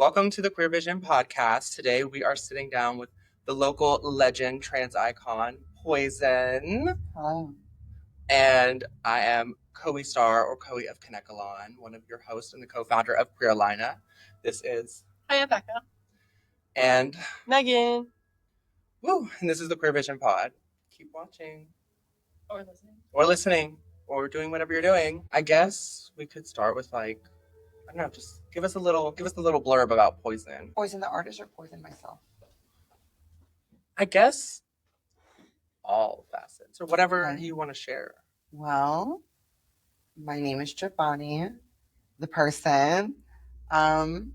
Welcome to the Queer Vision podcast. Today we are sitting down with the local legend, trans icon, Poison. Hello. And I am Koee Starr, or Koee of Connecting, one of your hosts and the co-founder of Queer Alina. This is... Hi, Becca. And... Megan. Woo! And this is the Queer Vision pod. Keep watching. Or listening. Or listening. Or doing whatever you're doing. I guess we could start with I don't know, just give us a little blurb about Poison. Poison the artist or Poison myself? I guess all facets or whatever Okay. you want to share. Well, my name is Giovanni, the person, and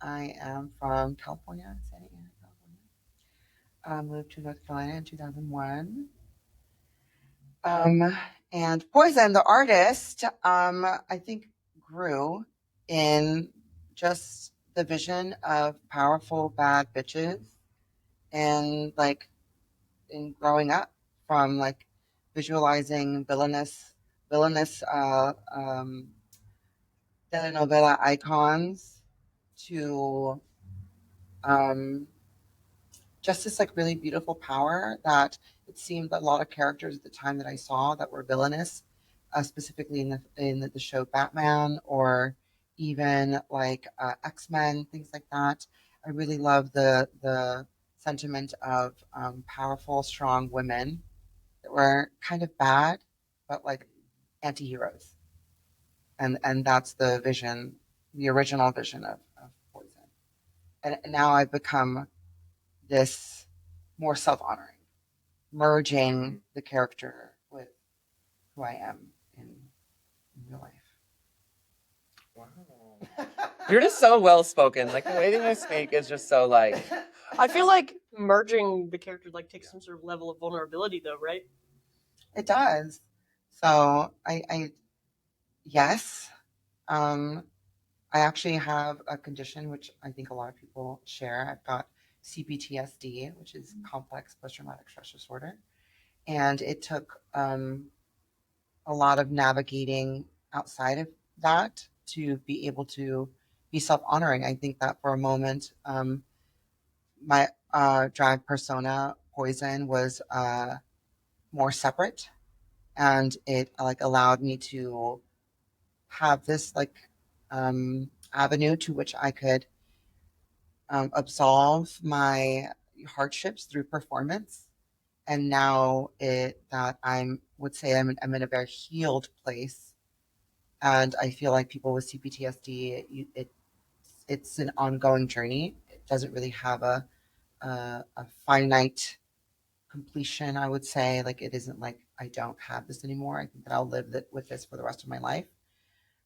I am from California, Santa Ana, California. I moved to North Carolina in 2001. And Poison, the artist, I think grew in just the vision of powerful bad bitches and in growing up from visualizing villainous telenovela icons to just this really beautiful power that it seemed that a lot of characters at the time that I saw that were villainous, specifically in the show Batman or even X-Men, things like that. I really love the sentiment of powerful, strong women that were kind of bad, but anti-heroes. And that's the vision, the original vision of Poison. And now I've become this more self-honoring, merging the character with who I am in real life. Wow. You're just so well spoken. The way that you speak is just so I feel like merging the character takes some sort of level of vulnerability, though, right? It does. So yes. I actually have a condition which I think a lot of people share. I've got CPTSD, which is complex post-traumatic stress disorder. And it took a lot of navigating outside of that to be able to be self-honoring. I think that for a moment, my drag persona, Poison, was more separate. And it allowed me to have this avenue to which I could absolve my hardships through performance. And now that I'm in a very healed place, and I feel like people with CPTSD, it's an ongoing journey. It doesn't really have a finite completion. I would say it isn't I don't have this anymore. I think that I'll live with this for the rest of my life.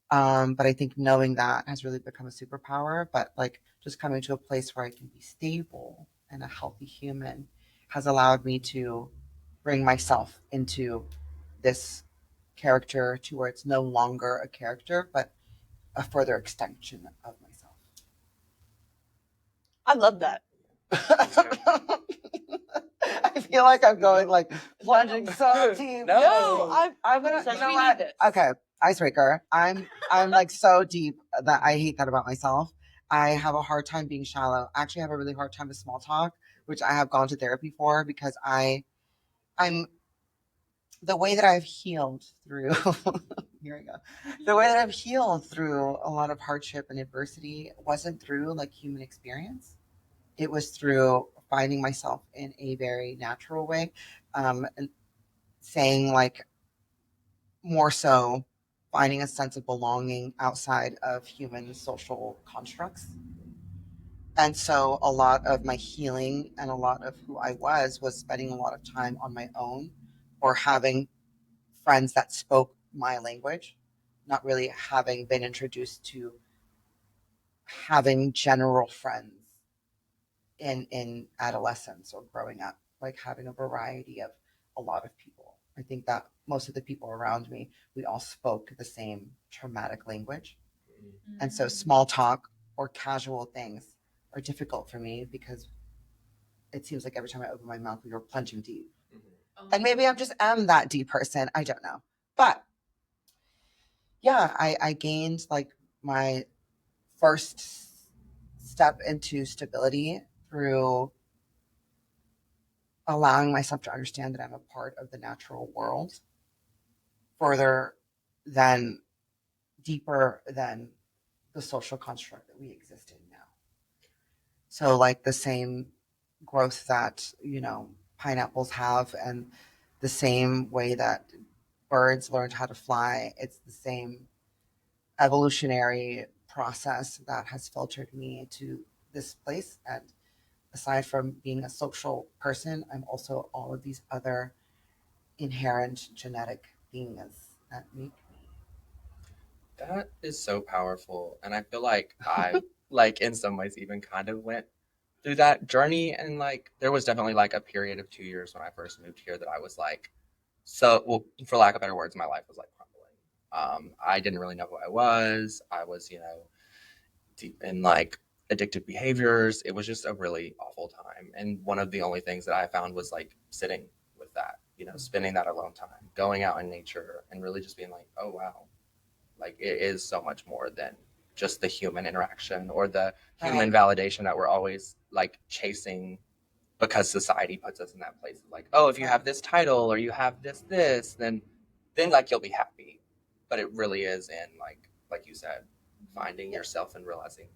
But I think knowing that has really become a superpower. But just coming to a place where I can be stable and a healthy human has allowed me to bring myself into this character to where it's no longer a character, but a further extension of myself. I love that. I feel like I'm going plunging so deep. No, I'm gonna. You know what? Okay, icebreaker. I'm so deep that I hate that about myself. I have a hard time being shallow. I actually have a really hard time with small talk, which I have gone to therapy for because I'm the way that I've healed through. Here we go. The way that I've healed through a lot of hardship and adversity wasn't through human experience. It was through finding myself in a very natural way, and saying more so finding a sense of belonging outside of human social constructs. And so a lot of my healing and a lot of who I was spending a lot of time on my own or having friends that spoke my language, not really having been introduced to having general friends in adolescence or growing up, having a variety of a lot of people. I think that most of the people around me, we all spoke the same traumatic language. Mm-hmm. And so small talk or casual things are difficult for me because it seems like every time I open my mouth, we were plunging deep. Mm-hmm. And maybe I just am that deep person. I don't know. But yeah, I gained my first step into stability through allowing myself to understand that I'm a part of the natural world further than deeper than the social construct that we exist in now. So like the same growth that, pineapples have, and the same way that birds learned how to fly, it's the same evolutionary process that has filtered me to this place. And aside from being a social person, I'm also all of these other inherent genetic things that make me. That is so powerful. And I feel like I, like, in some ways, even kind of went through that journey. And, like, there was definitely, like, a period of 2 years when I first moved here that I was, like, so, well, for lack of better words, my life was, like, crumbling. I didn't really know who I was. I was, deep in, like, addictive behaviors. It was just a really awful time. And one of the only things that I found was, like, sitting with that, spending that alone time, going out in nature, and really just being like, oh, wow, like it is so much more than just the human interaction or the human validation that we're always like chasing because society puts us in that place of like, oh, if you have this title or you have this, then like you'll be happy. But it really is in like you said, finding yourself and realizing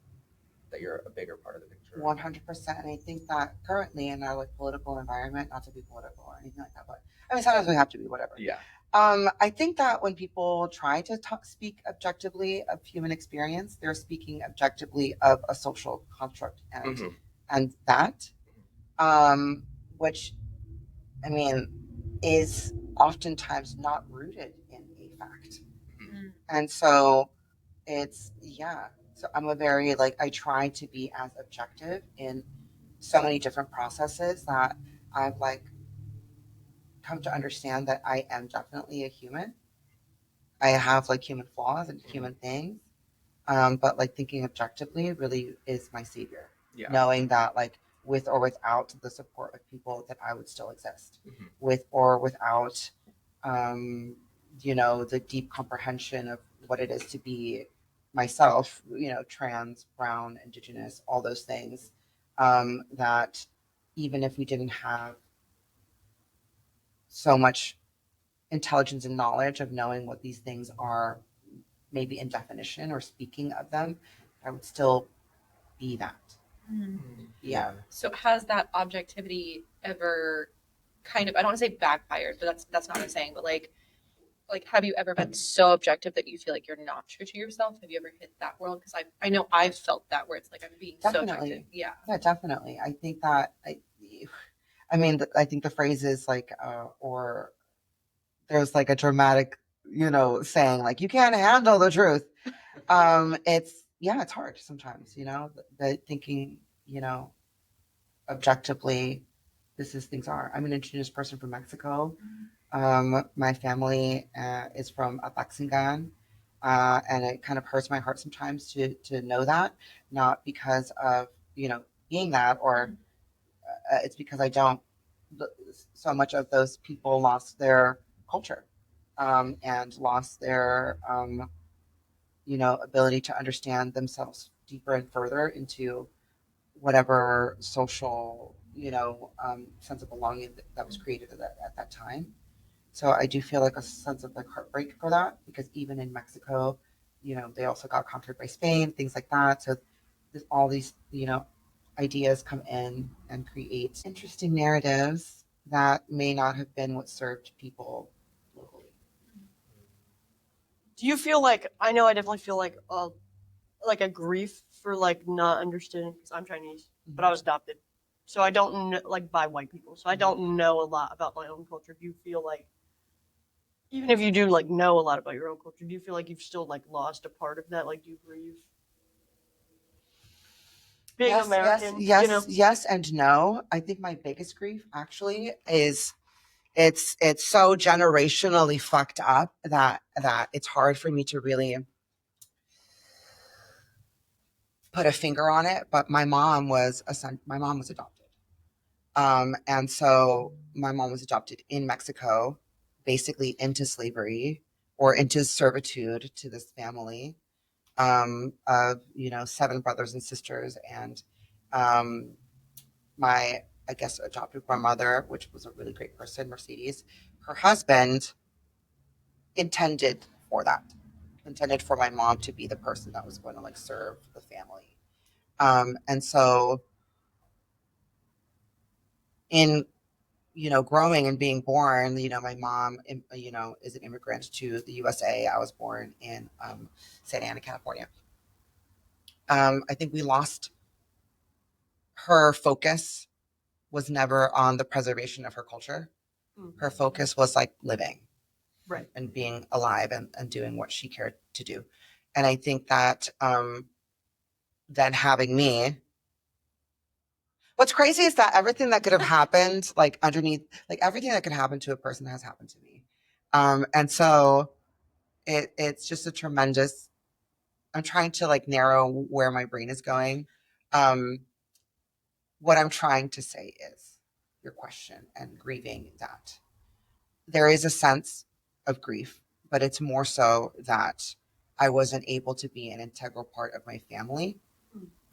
that you're a bigger part of the picture. 100%. And I think that currently in our like political environment, not to be political or anything like that, but I mean sometimes we have to be, whatever. Yeah. I think that when people try to speak objectively of human experience, they're speaking objectively of a social construct and that, which I mean is oftentimes not rooted in a fact. And so it's, yeah. So I'm a very, like, I try to be as objective in so many different processes that I've, like, come to understand that I am definitely a human. I have, like, human flaws and human things. But, like, thinking objectively really is my savior. Yeah. Knowing that, like, with or without the support of people, that I would still exist. With or without, the deep comprehension of what it is to be myself, trans, brown, indigenous, all those things, that even if we didn't have so much intelligence and knowledge of knowing what these things are, maybe in definition or speaking of them, I would still be that. Yeah. So has that objectivity ever kind of, I don't want to say backfired, but that's not what I'm saying, but like have you ever been so objective that you feel like you're not true to yourself? Have you ever hit that world? Because I know I've felt that where it's like I'm being so objective. Yeah, definitely. I think that I think the phrase is like or there's like a dramatic saying like you can't handle the truth. It's hard sometimes, the thinking, objectively, things are. I'm an indigenous person from Mexico. My family is from Apaxingan, and it kind of hurts my heart sometimes to know that, not because of being that, or it's because I don't. So much of those people lost their culture, and lost their ability to understand themselves deeper and further into whatever social sense of belonging that was created at that time. So I do feel like a sense of like heartbreak for that, because even in Mexico, they also got conquered by Spain, things like that. So all these, ideas come in and create interesting narratives that may not have been what served people locally. Do you feel like, I know I definitely feel like a grief for like not understanding, because I'm Chinese, but I was adopted. So I don't know, like by white people. So I don't know a lot about my own culture. Do you feel like, even if you do like know a lot about your own culture, do you feel like you've still like lost a part of that? Like, do you grieve being American? Yes and no. I think my biggest grief actually is it's so generationally fucked up that it's hard for me to really put a finger on it. But my mom was adopted. And so my mom was adopted in Mexico, basically into slavery or into servitude to this family. of 7 brothers and sisters, and um, my, I guess, adopted grandmother, which was a really great person, Mercedes. Her husband intended for that, intended for my mom to be the person that was going to like serve the family. And so in growing and being born, my mom, is an immigrant to the USA. I was born in Santa Ana, California. I think we lost her focus was never on the preservation of her culture. Her focus was like living, Right. and being alive, and doing what she cared to do. And I think that then having me, what's crazy is that everything that could have happened, like underneath, like everything that could happen to a person has happened to me. And so it's just a tremendous, I'm trying to like narrow where my brain is going. What I'm trying to say is your question and grieving that there is a sense of grief, but it's more so that I wasn't able to be an integral part of my family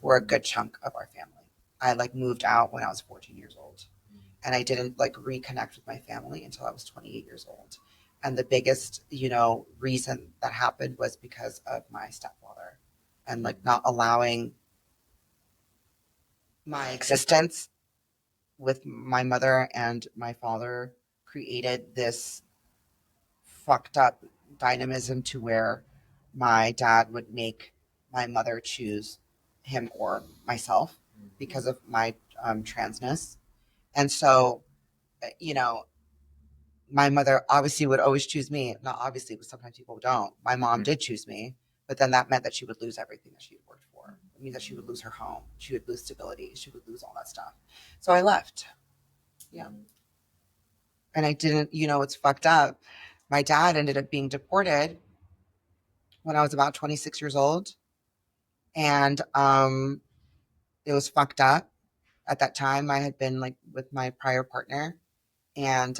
for a good chunk of our family. I like moved out when I was 14 years old, and I didn't like reconnect with my family until I was 28 years old. And the biggest, reason that happened was because of my stepfather, and like not allowing my existence with my mother and my father created this fucked up dynamism to where my dad would make my mother choose him or myself because of my transness. And so, you know, my mother obviously would always choose me. Not obviously, but sometimes people don't. My mom did choose me, but then that meant that she would lose everything that she had worked for. It means that she would lose her home. She would lose stability. She would lose all that stuff. So I left. Yeah. And I didn't, it's fucked up. My dad ended up being deported when I was about 26 years old. And it was fucked up. At that time, I had been like with my prior partner, and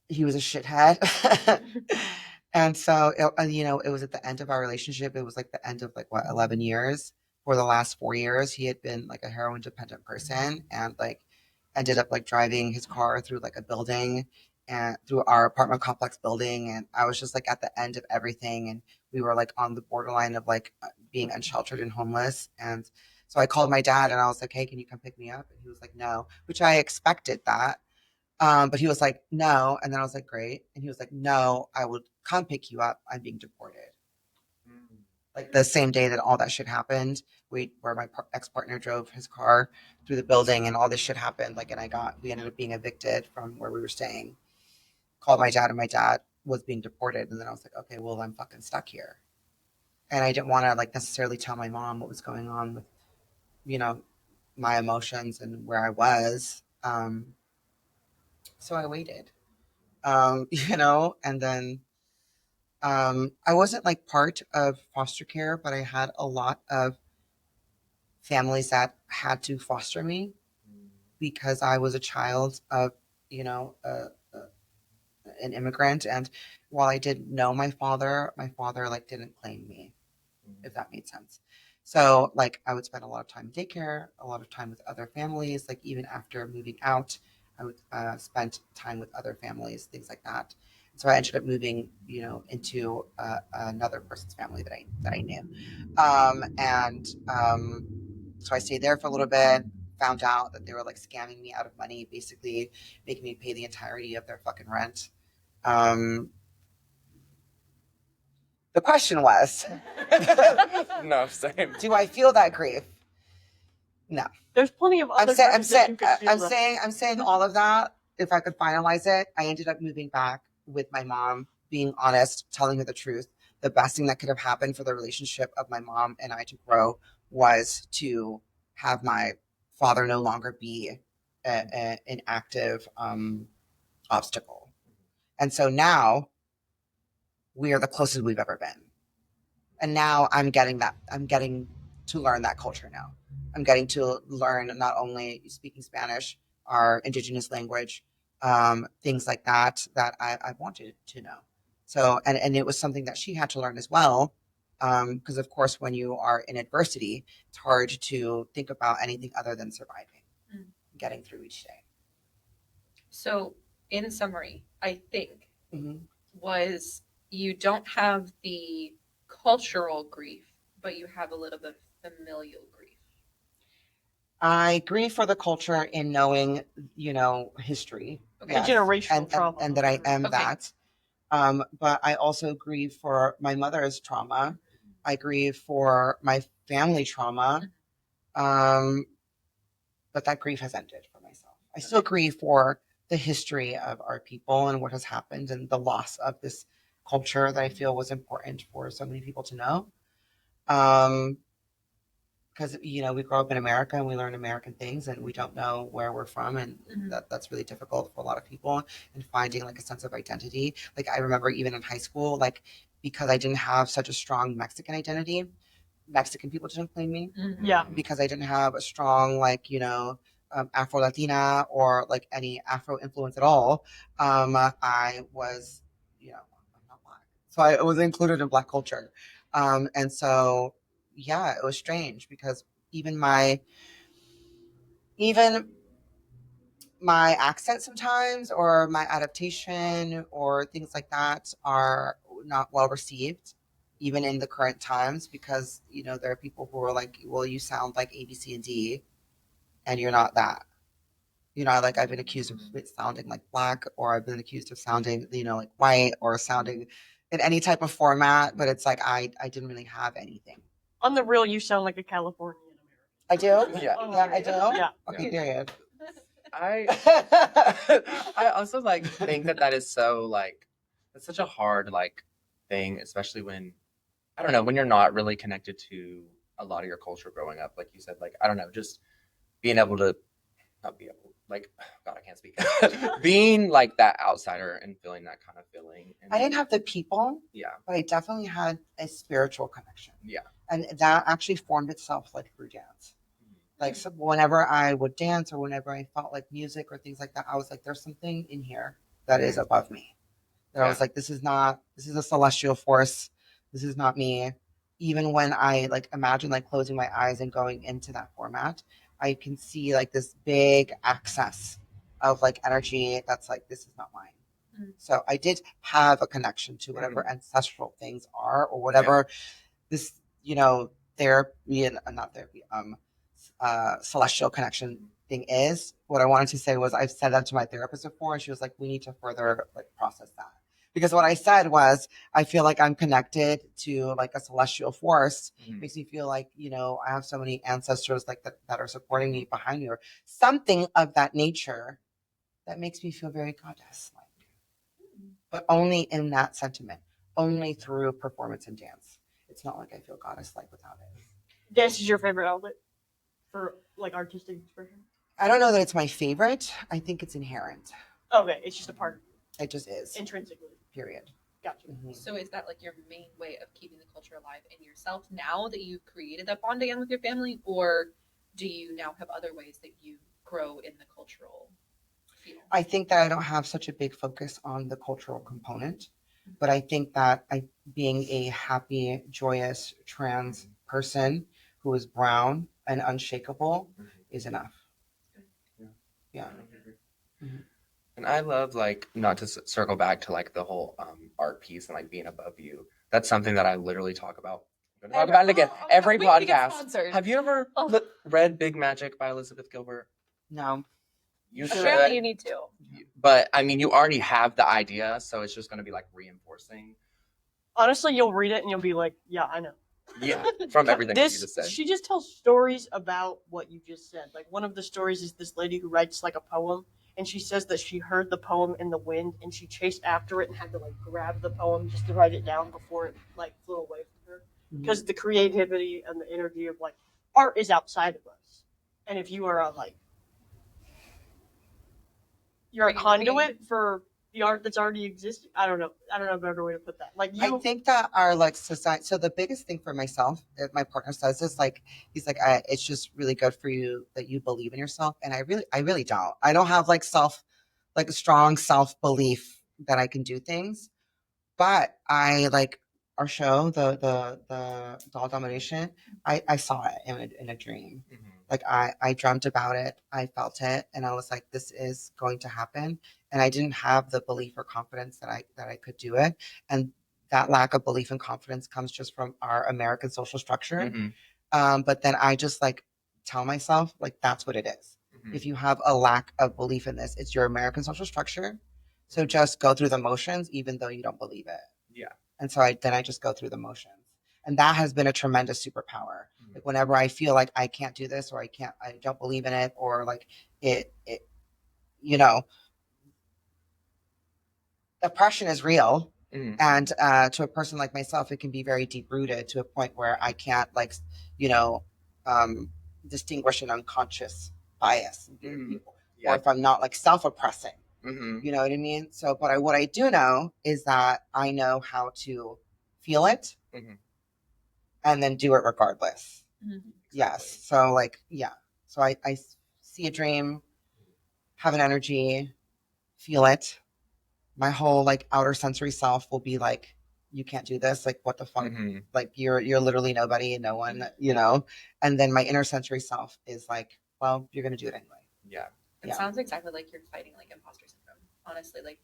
he was a shithead. And so, it was at the end of our relationship. It was like the end of like, what, 11 years. For the last 4 years, he had been like a heroin dependent person, and like ended up like driving his car through like a building, and through our apartment complex building. And I was just like at the end of everything. And we were like on the borderline of like being unsheltered and homeless. And so I called my dad and I was like, hey, can you come pick me up? And he was like, no, which I expected that. But he was like, no. And then I was like, great. And he was like, no, I would come pick you up. I'm being deported. Like the same day that all that shit happened, where my ex-partner drove his car through the building and all this shit happened. Like, and we ended up being evicted from where we were staying. Called my dad, and my dad was being deported. And then I was like, okay, well, I'm fucking stuck here. And I didn't want to like necessarily tell my mom what was going on with, my emotions and where I was. So I waited, and then I wasn't like part of foster care, but I had a lot of families that had to foster me because I was a child of, you know, an immigrant. And while I didn't know my father like didn't claim me, if that made sense. So like I would spend a lot of time in daycare, a lot of time with other families. Like even after moving out, I would spend time with other families, things like that. So I ended up moving, into another person's family that I knew, and so I stayed there for a little bit. Found out that they were like scamming me out of money, basically making me pay the entirety of their fucking rent. Um, the question was, No, same. do I feel that grief? No. There's plenty of other times that you could feel that. I'm saying all of that. If I could finalize it, I ended up moving back with my mom, being honest, telling her the truth. The best thing that could have happened for the relationship of my mom and I to grow was to have my father no longer be an active obstacle. And so now we are the closest we've ever been. And now I'm getting to learn that culture now. I'm getting to learn not only speaking Spanish, our indigenous language, things like that I wanted to know. So, and it was something that she had to learn as well. Because of course, when you are in adversity, it's hard to think about anything other than surviving, getting through each day. So, in summary, I think Mm-hmm. was you don't have the cultural grief, but you have a little bit of familial grief. I grieve for the culture in knowing, history. Okay. Yes, Generational trauma. and that I am Okay. that. But I also grieve for my mother's trauma. I grieve for my family trauma. But that grief has ended for myself. I still grieve for the history of our people and what has happened and the loss of this culture that I feel was important for so many people to know. Because we grow up in America and we learn American things and we don't know where we're from, and that's really difficult for a lot of people, and finding like a sense of identity. Like I remember even in high school, like because I didn't have such a strong Mexican identity, Mexican people didn't claim me. Yeah. Because I didn't have a strong Afro Latina or like any Afro influence at all. I was I'm not black, so I was included in black culture, and so yeah, it was strange because even my even my accent sometimes or my adaptation or things like that are not well received even in the current times, because there are people who are like, well, you sound like A, B, C, and D and you're not that. Like I've been accused of it sounding like black, or I've been accused of sounding like white or sounding in any type of format, but it's like I didn't really have anything. On the real, you sound like a Californian I do. Yeah. Yeah, I do. Yeah. Okay, period. I I also like think that is so like it's such a hard like thing, especially when I don't know, when you're not really connected to a lot of your culture growing up, like you said, like I don't know, just being able to not be able like God, I can't speak. Being like that outsider and feeling that kind of feeling. And I didn't have the people, yeah, but I definitely had a spiritual connection. yeah. And that actually formed itself like through dance. Like so whenever I would dance or whenever I felt like music or things like that, I was like, there's something in here that is above me. That I was like, this is a celestial force. This is not me. Even when I like imagine like closing my eyes and going into that format, I can see like this big access of like energy that's like, this is not mine. So I did have a connection to whatever ancestral things are, or whatever this, therapy and not therapy, celestial connection thing is. What I wanted to say was I've said that to my therapist before, and she was like, we need to further like process that. Because what I said was, I feel like I'm connected to like a celestial force. Makes me feel like, I have so many ancestors like that are supporting me behind me, or something of that nature that makes me feel very goddess-like. But only in that sentiment, only through performance and dance. It's not like I feel goddess-like without it. Dance is your favorite outlet for like artistic expression? I don't know that it's my favorite. I think it's inherent. Okay, it's just a part of you. It just is. Intrinsically. Period. Gotcha. So is that like your main way of keeping the culture alive in yourself now that you've created that bond again with your family, or do you now have other ways that you grow in the cultural field? I think that I don't have such a big focus on the cultural component, but I think that being a happy, joyous trans person who is brown and unshakable is enough. Yeah. And I love like not to circle back to like the whole art piece and like being above you. That's something that I literally talk about. I'm gonna talk about it again every we need to get podcast. sponsored. Have you ever read Big Magic by Elizabeth Gilbert? No. You should. Apparently you need to. But I mean, you already have the idea, so it's just going to be like reinforcing. Honestly, you'll read it and you'll be like, yeah, I know. Yeah, from everything that you just said. She just tells stories about what you just said. Like one of the stories is this lady who writes like a poem, and she says that she heard the poem in the wind and she chased after it and had to like grab the poem just to write it down before it like flew away from her. Because the creativity and the energy of like art is outside of us, and if you are you're a conduit for the art that's already existing. I don't know a better way to put that. Like I think that our like society. So the biggest thing for myself, that my partner says, is like, he's like, it's just really good for you that you believe in yourself, and I really don't. I don't have like a strong self belief that I can do things. But I like our show, the doll domination. I saw it in a dream. Mhm. Like I dreamt about it, I felt it, and I was like, this is going to happen. And I didn't have the belief or confidence that I could do it. And that lack of belief and confidence comes just from our American social structure. Mhm. But then I just like tell myself like that's what it is. Mhm. If you have a lack of belief in this, it's your American social structure. So just go through the motions, even though you don't believe it. Yeah. And so I just go through the motions. And that has been a tremendous superpower. Mhm. Like whenever I feel like I can't do this or I don't believe in it or like it you know, oppression is real. Mhm. And to a person like myself, it can be very deep rooted to a point where I can't like, you know, um, distinguish an unconscious bias in Mhm. people. Yeah. Or if I'm not like self-oppressing, Mhm. you know what I mean? So, but what I do know is that I know how to feel it Mhm. and then do it regardless. Mhm. Yes. So like, yeah. So I see a dream, have an energy, feel it. My whole like outer sensory self will be like, you can't do this. Like, what the fuck? Mhm. Like you're literally nobody, no one, you know? And then my inner sensory self is like, well, you're gonna do it anyway. Yeah. It Yeah. sounds exactly like you're fighting like imposter syndrome. Honestly, like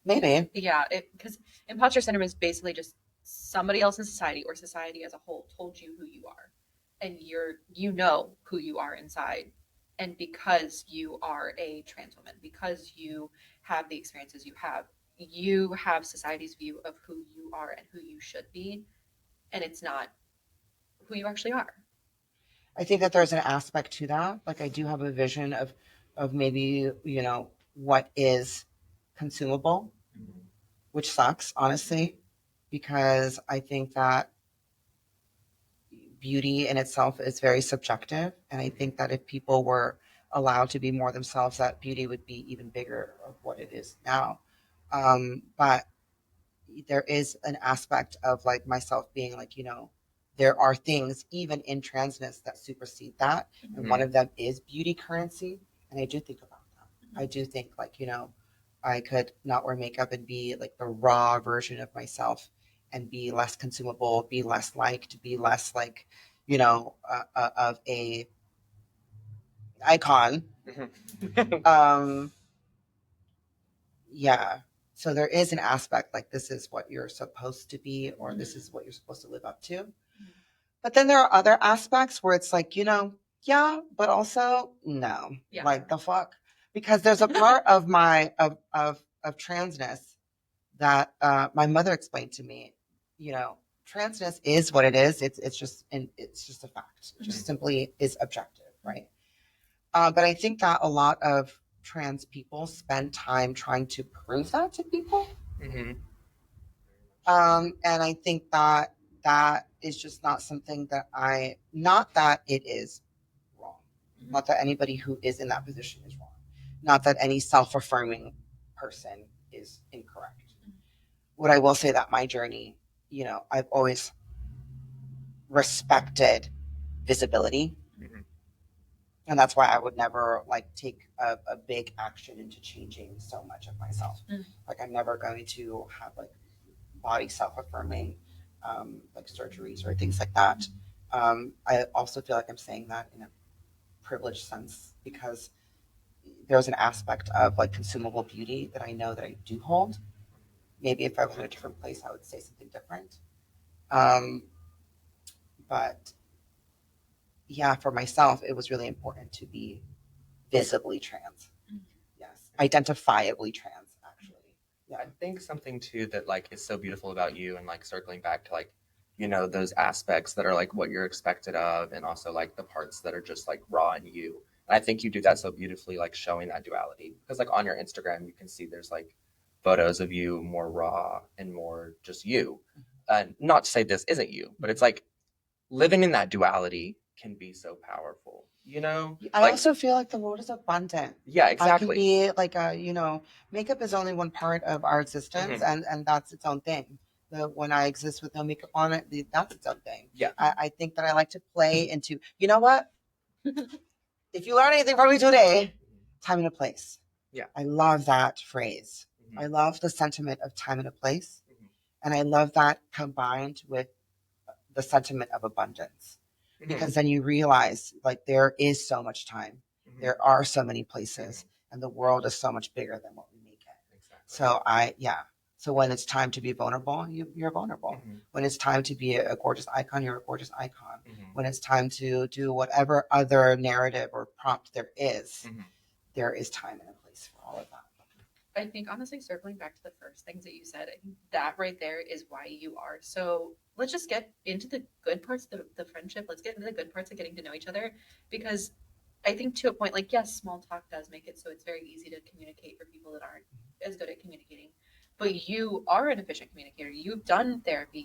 Maybe. yeah, because imposter syndrome is basically just somebody else in society or society as a whole told you who you are, and you know who you are inside, and because you are a trans woman, because you have the experiences you have society's view of who you are and who you should be, and it's not who you actually are. I think that there's an aspect to that. Like I do have a vision of maybe, you know, what is consumable, Mhm. which sucks, honestly, because I think that beauty in itself is very subjective. And I think that if people were allowed to be more themselves, that beauty would be even bigger of what it is now. But there is an aspect of like myself being like, you know, there are things even in transness that supersede that. And one Mhm. of them is beauty currency. And I do think about that. I do think like, you know, I could not wear makeup and be like the raw version of myself and be less consumable, be less liked, be less like, you know, of a icon. Mhm. Um, yeah. So there is an aspect like this is what you're supposed to be, or this is what you're supposed to live up to. But then there are other aspects where it's like, you know, yeah, but also no. Yeah. Like the fuck. Because there's a part of my of transness that my mother explained to me. You know, transness is what it is. It's just a fact. It just simply is objective, right? But I think that a lot of trans people spend time trying to prove that to people. Mhm. And I think that that is just not something that not that it is wrong, not that anybody who is in that position is wrong, not that any self affirming person is incorrect. What I will say that my journey, you know, I've always respected visibility. Mhm. And that's why I would never like take a big action into changing so much of myself. Like I'm never going to have like body self-affirming like surgeries or things like that. I also feel like I'm saying that in a privileged sense because there's an aspect of like consumable beauty that I know that I do hold. Maybe if I was in a different place, I would say something different. Um, but yeah, for myself, it was really important to be visibly trans. Yes, identifiably trans, actually. Yeah. I think something too that like is so beautiful about you and like circling back to like, you know, those aspects that are like what you're expected of and also like the parts that are just like raw in you. And I think you do that so beautifully, like showing that duality. Because like on your Instagram you can see there's like photos of you more raw and more just you. And not to say this isn't you, but it's like living in that duality can be so powerful, you know? I Like also feel like the world is abundant. yeah, I can exactly. be like a, you know, makeup is only one part of our existence, Mhm. and that's its own thing. When I exist with no makeup on it, that's its own thing. Yeah. I think that I like to play into, you know what? If you learn anything from me today, time and a place. Yeah. I love that phrase. Mhm. I love the sentiment of time and a place. Mhm. And I love that combined with the sentiment of abundance, because then you realize like there is so much time, there are so many places, and the world is so much bigger than what we make it. Exactly. So when it's time to be vulnerable, you're vulnerable. When it's time to be a gorgeous icon, you're a gorgeous icon. When it's time to do whatever other narrative or prompt there is time and a place for all of that. I think honestly, circling back to the first things that you said, I think that right there is why you are. So let's just get into the good parts, the friendship. Let's get into the good parts of getting to know each other, because I think to a point, like, yes, small talk does make it so it's very easy to communicate for people that aren't as good at communicating. But you are an efficient communicator. You've done therapy.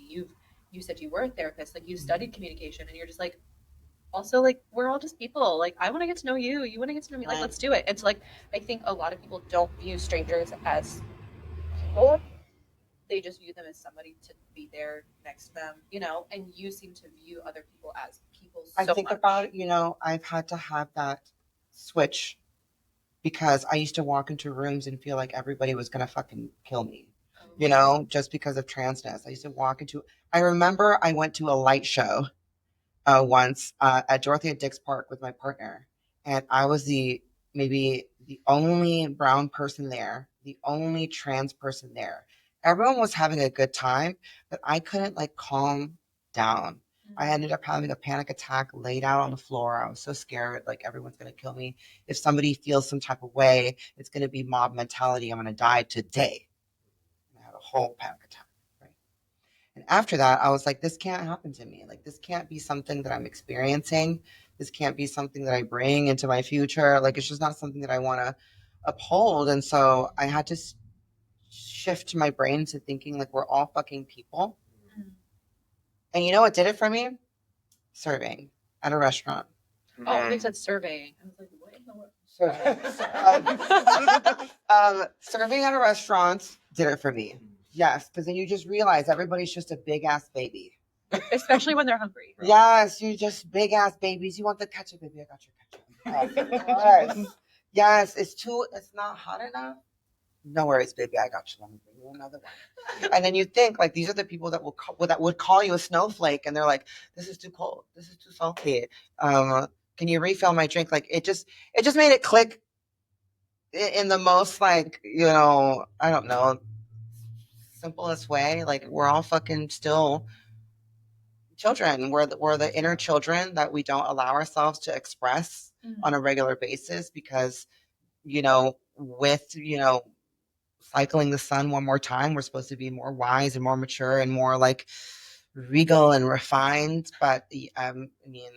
You said you were a therapist. Like, you studied communication, and you're just like, also, like, we're all just people. Like, I want to get to know you. You want to get to know me. Like, let's do it. It's like, I think a lot of people don't view strangers as people. They just view them as somebody to be there next to them, you know. And you seem to view other people as people so I think much. about, I've had to have that switch because I used to walk into rooms and feel like everybody was going to fucking kill me, just because of transness. I used to I remember I went to a light show once at Dorothea Dix Park with my partner, and I was maybe the only brown person there, the only trans person there. Everyone was having a good time, but I couldn't like calm down. I ended up having a panic attack, laid out on the floor. I was so scared, like everyone's gonna kill me. If somebody feels some type of way, it's gonna be mob mentality. I'm gonna die today. And I had a whole panic attack. And after that, I was like, this can't happen to me. Like, this can't be something that I'm experiencing. This can't be something that I bring into my future. Like, it's just not something that I want to uphold. And so I had to shift my brain to thinking like we're all fucking people. And you know what did it for me? Serving at a restaurant. Oh, they said surveying. I was like, what in the world? Serving at a restaurant did it for me. Yes, because then you just realize everybody's just a big ass baby. Especially when they're hungry. Right? Yes, you just big ass babies. You want the ketchup, baby? I got your ketchup. Yes, it's not hot enough. No worries, baby. I got you. Let me bring you another one. And then you think like these are the people that would call you a snowflake, and they're like, "This is too cold. This is too salty. Can you refill my drink?" Like it just made it click in the most like I don't know, simplest way. Like we're all fucking still children. We're the inner children that we don't allow ourselves to express on a regular basis because with cycling the sun one more time, we're supposed to be more wise and more mature and more like regal and refined. But I mean,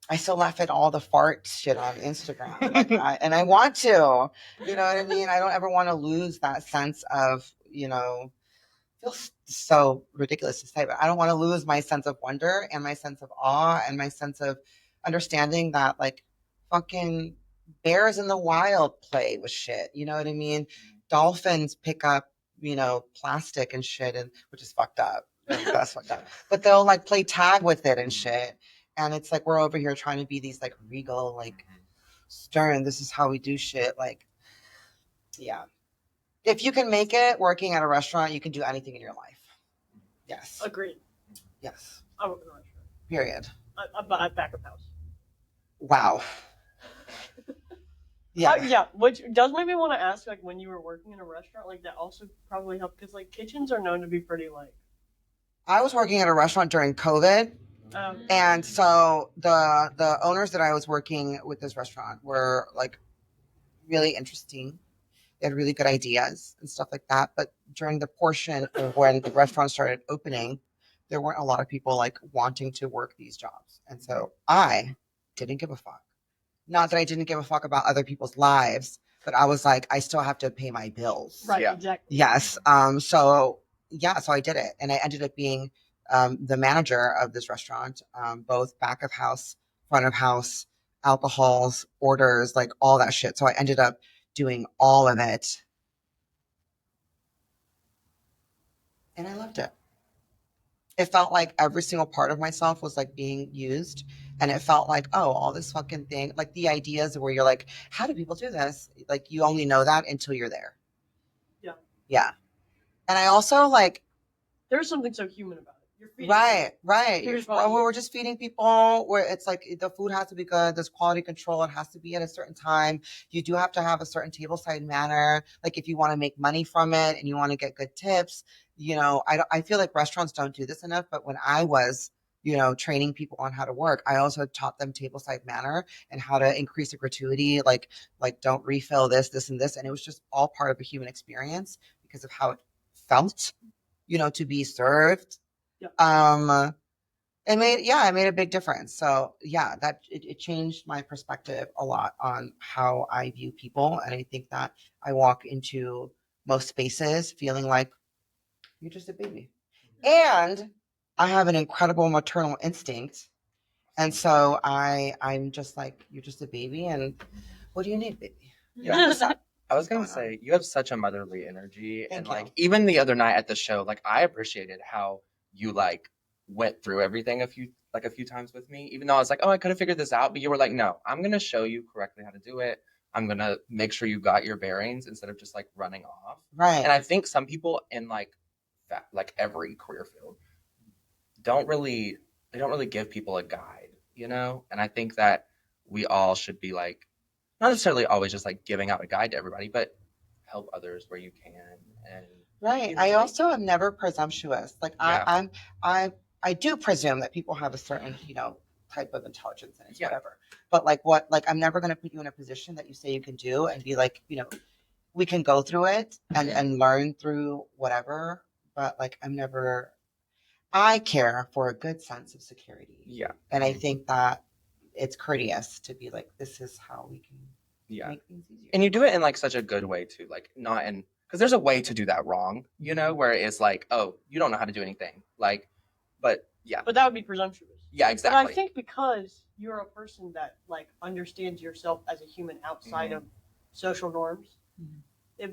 I still laugh at all the fart shit on Instagram, and I want to, you know what I mean? I don't ever want to lose that sense of, feels so ridiculous to say, but I don't want to lose my sense of wonder and my sense of awe and my sense of understanding that like fucking bears in the wild play with shit. You know what I mean? Dolphins pick up, plastic and shit, and which is fucked up. That's fucked up. But they'll like play tag with it and shit. And it's like we're over here trying to be these like regal, like stern. This is how we do shit. Like, yeah. If you can make it working at a restaurant, you can do anything in your life. Yes. Agreed. Yes. I work in a restaurant. Period. I back of house. Wow. Yeah. Yeah, which does make me want to ask, like, when you were working in a restaurant, like, that also probably helped, because, like, kitchens are known to be pretty, like... I was working at a restaurant during COVID, and so the owners that I was working with this restaurant were, like, really interesting. They had really good ideas and stuff like that, but during the portion of when the restaurant started opening, there weren't a lot of people, like, wanting to work these jobs, and so I didn't give a fuck. Not that I didn't give a fuck about other people's lives, but I was like, I still have to pay my bills. Right, Yeah. exactly. Yes. So I did it. And I ended up being the manager of this restaurant, both back of house, front of house, alcohols, orders, like all that shit. So I ended up doing all of it. And I loved it. It felt like every single part of myself was like being used. And it felt like, oh, all this fucking thing, like the ideas where you're like, how do people do this? Like you only know that until you're there. Yeah. Yeah. And I also like, There's something so human about it. You're feeding Right. Here's Well, what we're just feeding people where it's like the food has to be good. There's quality control. It has to be at a certain time. You do have to have a certain table side manner. Like if you want to make money from it and you want to get good tips, I feel like restaurants don't do this enough. But when I was, training people on how to work, I also taught them table side manner and how to increase the gratuity. Like don't refill this, and this. And it was just all part of a human experience because of how it felt, to be served. Yeah. It made a big difference. So yeah, that it changed my perspective a lot on how I view people. And I think that I walk into most spaces feeling like you're just a baby. And I have an incredible maternal instinct. And so I'm just like, you're just a baby, and what do you need, baby? I was gonna say you have such a motherly energy, Thank and you. like even the other night at the show, like I appreciated how you like went through everything a few times with me, even though I was like, oh, I could have figured this out, but you were like, no, I'm gonna show you correctly how to do it. I'm gonna make sure you got your bearings instead of just like running off. Right. And I think some people in like every career field they don't really give people a guide, you know? And I think that we all should be like not necessarily always just like giving out a guide to everybody, but help others where you can. And Right. I also am never presumptuous. Like Yeah. I do presume that people have a certain, type of intelligence and it's Yeah. whatever. But like I'm never gonna put you in a position that you say you can do and be like, we can go through it and learn through whatever. But like I care for a good sense of security. Yeah. And I think that it's courteous to be like, this is how we can make things easier. And you do it in like such a good way too, like not in because there's a way to do that wrong, where it's like, oh, you don't know how to do anything. Like, but yeah. But that would be presumptuous. Yeah, exactly. But I think because you're a person that like understands yourself as a human outside of social norms,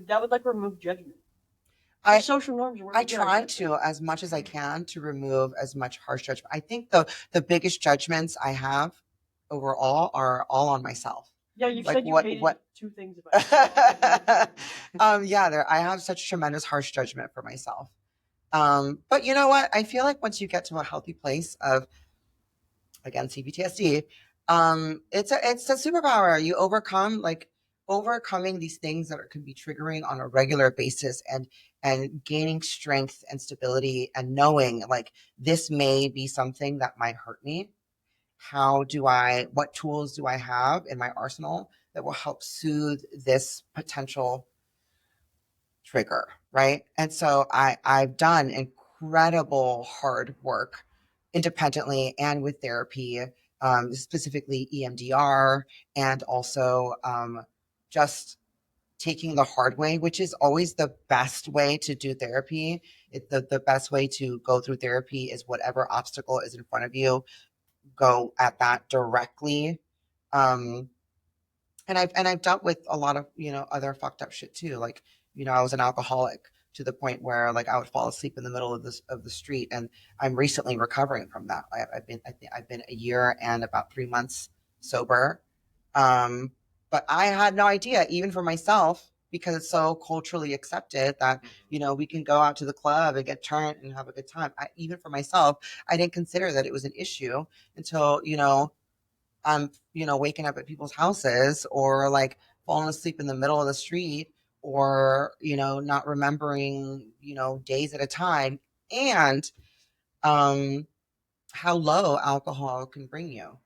that would like remove judgment. Social norms. I try to, as much as I can, to remove as much harsh judgment. I think the biggest judgments I have overall are all on myself. Yeah, you said you hated two things about yourself. I have such tremendous harsh judgment for myself. But you know what? I feel like once you get to a healthy place of, again, CPTSD, it's a superpower. You overcoming these things that can be triggering on a regular basis and gaining strength and stability and knowing like this may be something that might hurt me. What tools do I have in my arsenal that will help soothe this potential trigger, right? And so I've done incredible hard work independently and with therapy, specifically EMDR, and also just taking the hard way, which is always the best way to do therapy. The best way to go through therapy is whatever obstacle is in front of you, go at that directly. And I've dealt with a lot of other fucked up shit too. Like I was an alcoholic to the point where like I would fall asleep in the middle of the street, and I'm recently recovering from that. I've been a year and about 3 months sober, but I had no idea, even for myself, because it's so culturally accepted that we can go out to the club and get turned and have a good time. Even for myself, I didn't consider that it was an issue until I'm waking up at people's houses or like falling asleep in the middle of the street or not remembering days at a time, and how low alcohol can bring you.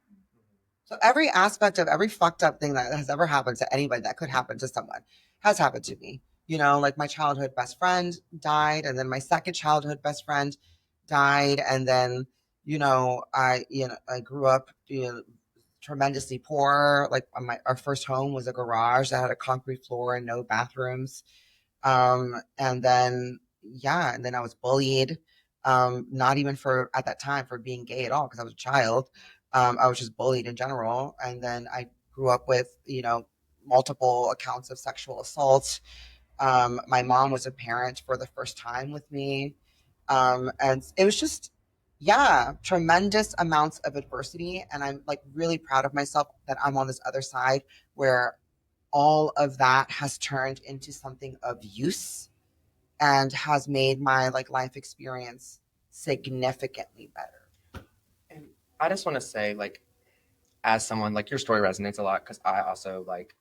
So every aspect of every fucked up thing that has ever happened to anybody that could happen to someone has happened to me. Like my childhood best friend died, and then my second childhood best friend died, and then I grew up tremendously poor. Like our first home was a garage that had a concrete floor and no bathrooms. And then I was bullied. Not even for at that time for being gay at all, because I was a child. I was just bullied in general. And then I grew up with, multiple accounts of sexual assault. My mom was a parent for the first time with me. And it was just, tremendous amounts of adversity. And I'm like really proud of myself that I'm on this other side where all of that has turned into something of use and has made my like life experience significantly better. And I just want to say, like, as someone, like, your story resonates a lot because I also, like,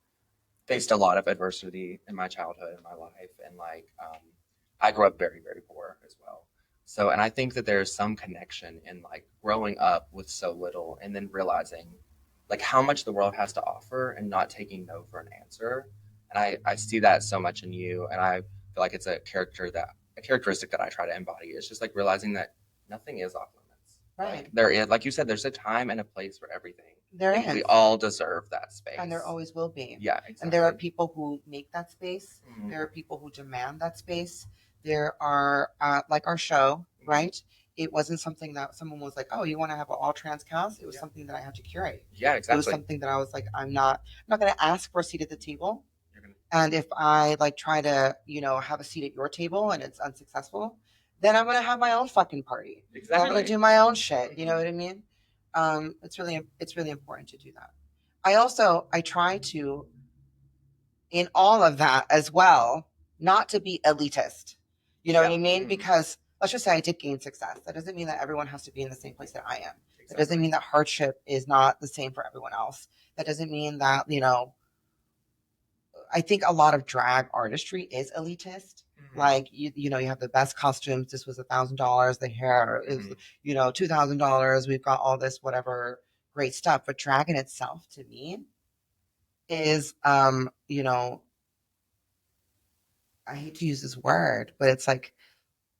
faced a lot of adversity in my childhood and my life. And, like, I grew up very, very poor as well. So, and I think that there's some connection in, like, growing up with so little and then realizing, like, how much the world has to offer and not taking no for an answer. And I see that so much in you. And I feel like it's a characteristic that I try to embody. It's just like realizing that nothing is off limits. Right. Like, there is, like you said, there's a time and a place for everything. There Like, is. we all deserve that space. And there always will be. Yeah, exactly. And there are people who make that space. Mhm. There are people who demand that space. There are, like our show, right? It wasn't something that someone was like, oh, you want to have an all trans cast? It was something that I had to curate. Yeah, It was exactly. something that I was like, I'm not going to ask for a seat at the table. You're gonna- And if I like try to, have a seat at your table and it's unsuccessful, then I'm going to have my own fucking party. I'm Exactly. going to do my own shit. You know what I mean? It's really important to do that. I try to, in all of that as well, not to be elitist. You know what I mean? Mhm. Because let's just say I did gain success. That doesn't mean that everyone has to be in the same place that I am. That Exactly. doesn't mean that hardship is not the same for everyone else. That doesn't mean that, I think a lot of drag artistry is elitist. Mhm. Like, you have the best costumes. This was $1,000. The hair is, Mhm. $2,000. We've got all this, whatever great stuff. But drag in itself, to me, is, I hate to use this word, but it's like,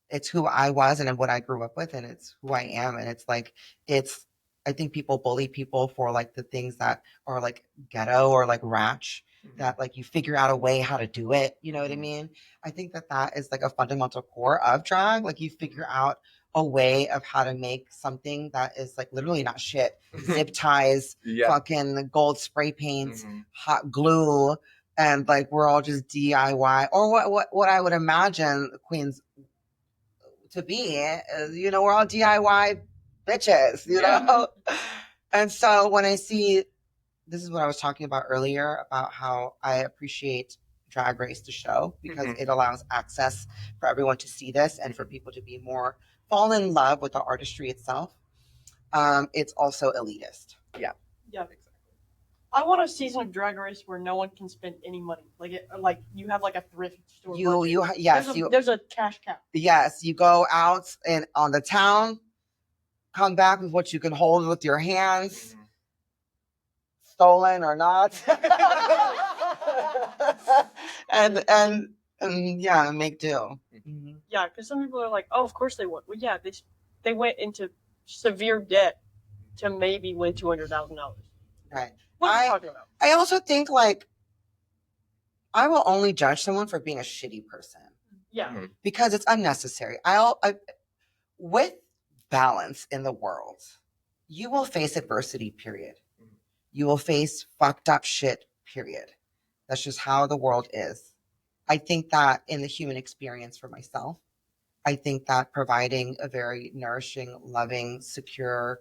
it's who I was and what I grew up with, and it's who I am. And it's like, I think people bully people for like the things that are like ghetto or like ratch, that like you figure out a way how to do it. You know what I mean? I think that is like a fundamental core of drag. Like, you figure out a way of how to make something that is like literally not shit. Zip ties, Yeah. fucking gold spray paints, Mhm. hot glue, and like we're all just DIY, or what I would imagine queens to be is, we're all DIY bitches, Yeah. And so when I see, this is what I was talking about earlier about how I appreciate Drag Race, the show, because Mhm. it allows access for everyone to see this and for people to be more fall in love with the artistry itself. It's also elitist. Yeah. Exactly. I want a season of Drag Race where no one can spend any money. Like you have like a thrift store. budget. There's a cash cow. Yes, you go out and on the town, come back with what you can hold with your hands, Mhm. stolen or not, and yeah, make do. Mm-hmm. Yeah, because some people are like, oh, of course they would. Well, yeah, they went into severe debt to maybe win $200,000. Right. What are you talking about? I also think like I will only judge someone for being a shitty person. Yeah. Mhm. Because it's unnecessary. With balance in the world, you will face adversity, period. You will face fucked up shit, period. That's just how the world is. I think that in the human experience for myself, I think that providing a very nourishing, loving, secure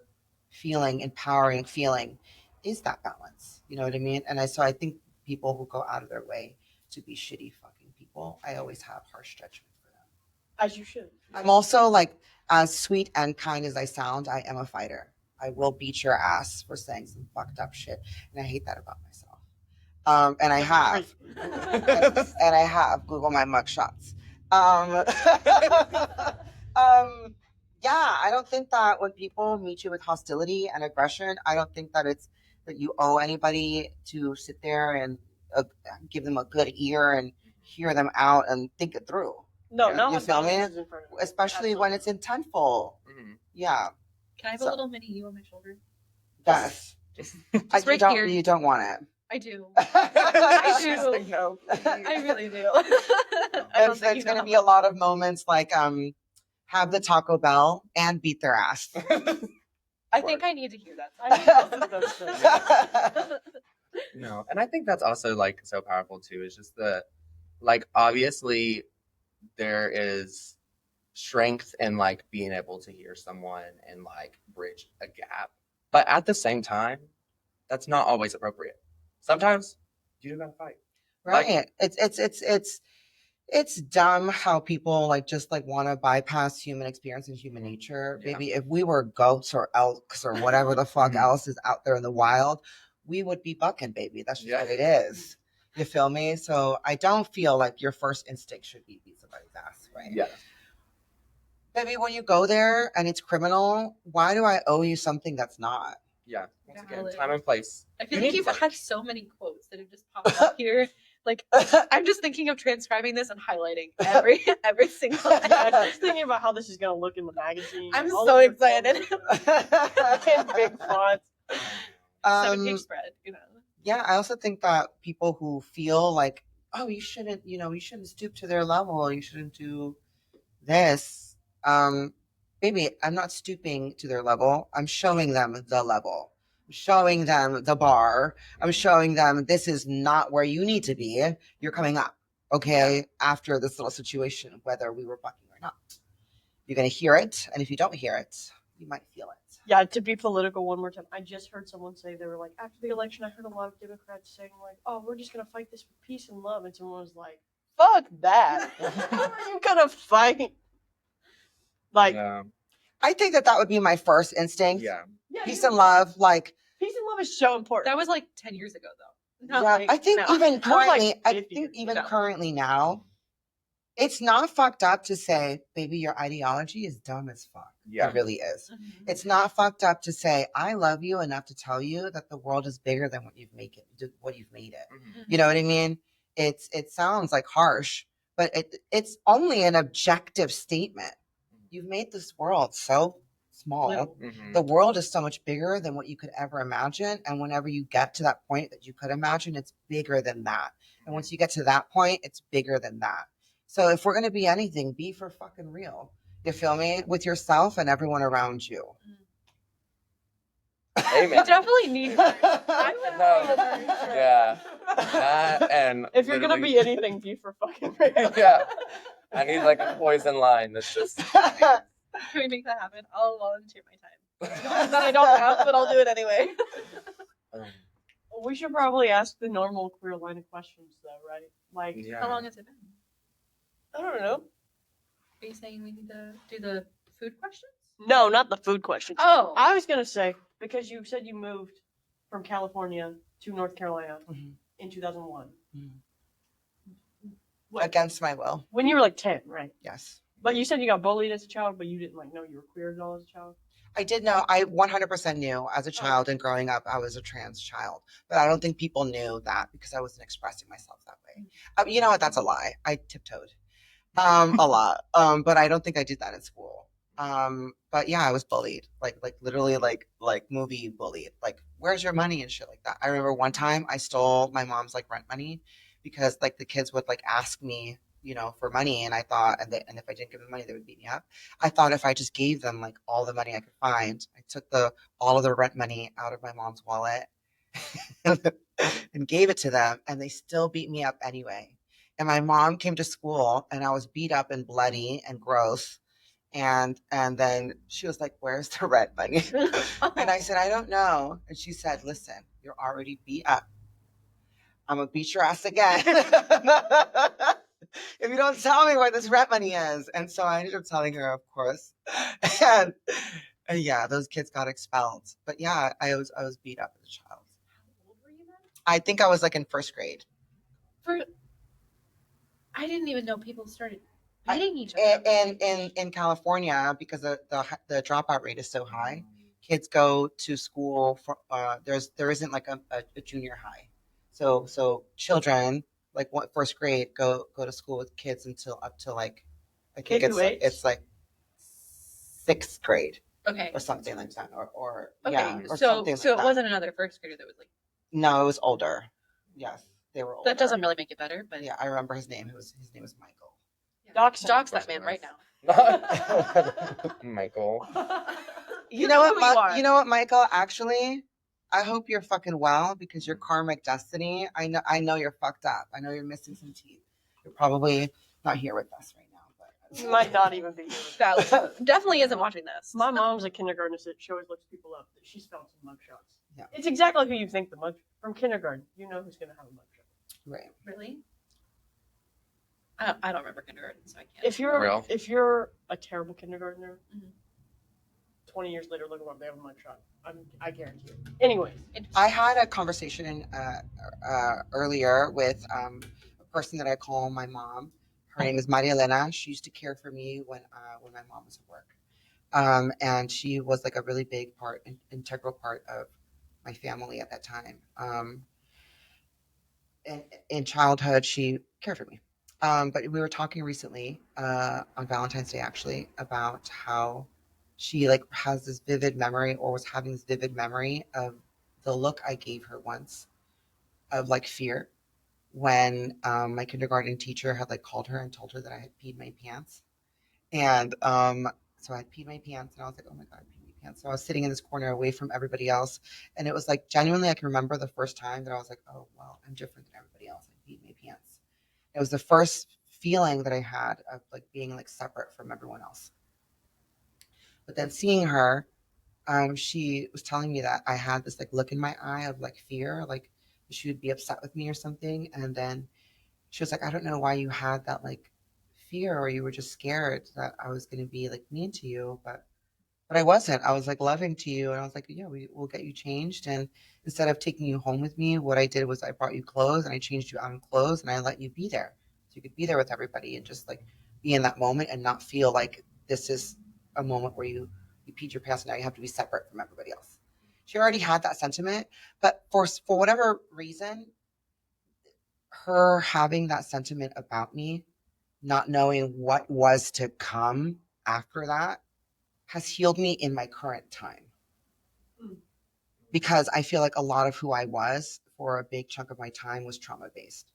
feeling, empowering feeling is that balance. You know what I mean? So I think people who go out of their way to be shitty fucking people, I always have harsh judgment for them. As you should. I'm also like, as sweet and kind as I sound, I am a fighter. I will beat your ass for saying some fucked up shit. And I hate that about myself. And I have. And I have. Google my mugshots. Yeah, I don't think that when people meet you with hostility and aggression, I don't think that it's that you owe anybody to sit there and give them a good ear and hear them out and think it through. No, Yeah. no You feel me? Especially Absolutely. when it's intentful. Mhm. Yeah. Can I have So- a little mini you on my shoulder? Yes. Just You right don't, here. you don't want it. I do. I do. She's like, no, please. I really do. I don't think It's you know going to how be a lot of moments like have the Taco Bell and beat their ass. I think I need to hear that. I need both of those things. No, and I think that's also like so powerful too. Is just like obviously there is strength in like being able to hear someone and like bridge a gap, but at the same time, that's not always appropriate. Sometimes you do gotta fight. Right. Like- It's dumb how people like just like want to bypass human experience and human nature. Yeah. Maybe if we were goats or elks or whatever the fuck else is out there in the wild, we would be bucking, baby. That's just what it is. You feel me? So I don't feel like your first instinct should be beat somebody's ass, right? Yeah. Baby, when you go there and it's criminal, why do I owe you something that's not? Yeah. Once again, Valid. time and place. I feel You like need you've work. had so many quotes that have just popped up here. Like I'm just thinking of transcribing this and highlighting every single Yeah, thing. I'm just thinking about how this is gonna look in the magazine. I'm All so of your excited. photos in big fonts. 7-page spread, you know. Yeah, I also think that people who feel like, oh, you shouldn't stoop to their level, you shouldn't do this. Baby, I'm not stooping to their level. I'm showing them the level. I'm showing them the bar. I'm showing them this is not where you need to be. You're coming up, okay, after this little situation, whether we were bucking or not. You're going to hear it, and if you don't hear it, you might feel it. Yeah, to be political one more time, I just heard someone say, they were like, after the election, I heard a lot of Democrats saying like, oh, we're just gonna fight this for peace and love, and someone was like, fuck that. How are you gonna fight? Like, Yeah. I think that would be my first instinct. Yeah. yeah, Peace and love, like, peace and love is so important. That was like 10 years ago though. Not yeah, like I think now. even More like currently, 50 No. currently now, it's not fucked up to say, baby, your ideology is dumb as fuck. Yeah. It really is. Mhm. It's not fucked up to say, I love you enough to tell you that the world is bigger than what you've made it. Mhm. You know what I mean? It sounds like harsh, but it's only an objective statement. You've made this world so small. Little. Mhm. The world is so much bigger than what you could ever imagine. And whenever you get to that point that you could imagine, it's bigger than that. And once you get to that point, it's bigger than that. So if we're going to be anything, be for fucking real. You feel me? With yourself and everyone around you. We Amen. definitely need No. Yeah. That and If you're gonna literally- be anything, be for fucking real. Yeah. I need like a poison line that's just Can we make that happen? I'll volunteer my time. I don't have, but I'll do it anyway. We should probably ask the normal queer line of questions, though, right? Like, yeah. How long has it been? I don't know. Are you saying we need to do the food questions? No, not the food questions. Oh. I was gonna say, because you said you moved from California to North Carolina Mhm. in 2001. Mhm. What? Against my will. When you were like 10, right? Yes. But you said you got bullied as a child, but you didn't like know you were queer at all as a child. I did know, I 100% knew as a child and growing up, I was a trans child. But I don't think people knew that because I wasn't expressing myself that way. You know what? That's a lie. I tiptoed a lot. But I don't think I did that in school. But yeah, I was bullied, like literally like movie bullied, like where's your money and shit like that. I remember one time I stole my mom's like rent money because like the kids would like ask me, you know, for money, and I thought, and if I didn't give them money, they would beat me up. I thought if I just gave them like all the money I could find, I took all of the rent money out of my mom's wallet and gave it to them, and they still beat me up anyway. And my mom came to school, and I was beat up and bloody and gross. And then she was like, where's the rent money? And I said, I don't know. And she said, listen, you're already beat up. I'm going to beat your ass again. If you don't tell me where this rent money is. And so I ended up telling her, of course. And yeah, those kids got expelled. But yeah, I was beat up as a child. How old were you then? I think I was like in first grade. I didn't even know people started beating each other. In California, because the dropout rate is so high, kids go to school for there isn't like a junior high, so children like first grade go to school with kids until up to like I think it's like sixth grade Okay. or something like that, or Okay. yeah, or so something like it that. wasn't another first grader that was like. No, it was older. Yes, they were older. That doesn't really make it better, but Yeah, I remember his name. His name was Michael. Dox that man right now. Michael. You know Who you what, are. you know what, Michael? Actually, I hope you're fucking well because your karmic destiny. I know you're fucked up. I know you're missing some teeth. You're probably not here with us right now, but You might not even be here. That definitely isn't watching this. My mom's a kindergarten assistant. She always looks people up. She's found some mugshots. Yeah. It's exactly who you think the mug from kindergarten. You know who's gonna have a mugshot. right. Really? I don't remember kindergarten, so I can't. Real. If you're a terrible kindergartner, Mhm. 20 years later, look at what they have a mugshot. I guarantee it. Anyways, I had a conversation earlier with a person that I call my mom. Her name is Maria Elena. She used to care for me when my mom was at work, and she was like a really big part, integral part of my family at that time. In childhood, she cared for me. But we were talking recently on Valentine's Day, actually, about how she like has this vivid memory, or was having this vivid memory of the look I gave her once of like fear when my kindergarten teacher had like called her and told her that I had peed my pants. And so I had peed my pants, and I was like, oh my God, I peed my pants. So I was sitting in this corner away from everybody else. And it was like, genuinely, I can remember the first time that I was like, oh, well, I'm different than everybody else. I peed my pants. It was the first feeling that I had of like being like separate from everyone else. But then seeing her, she was telling me that I had this like look in my eye of like fear, like she would be upset with me or something. And then she was like, I don't know why you had that like fear, or you were just scared that I was going to be like mean to you, but I wasn't. I was like loving to you, and I was like, yeah, will get you changed. And instead of taking you home with me, what I did was I brought you clothes, and I changed you out in clothes, and I let you be there, so you could be there with everybody and just like be in that moment and not feel like this is a moment where you peed your pants and now you have to be separate from everybody else. She already had that sentiment, but for whatever reason, her having that sentiment about me, not knowing what was to come after that, has healed me in my current time. Because I feel like a lot of who I was for a big chunk of my time was trauma based.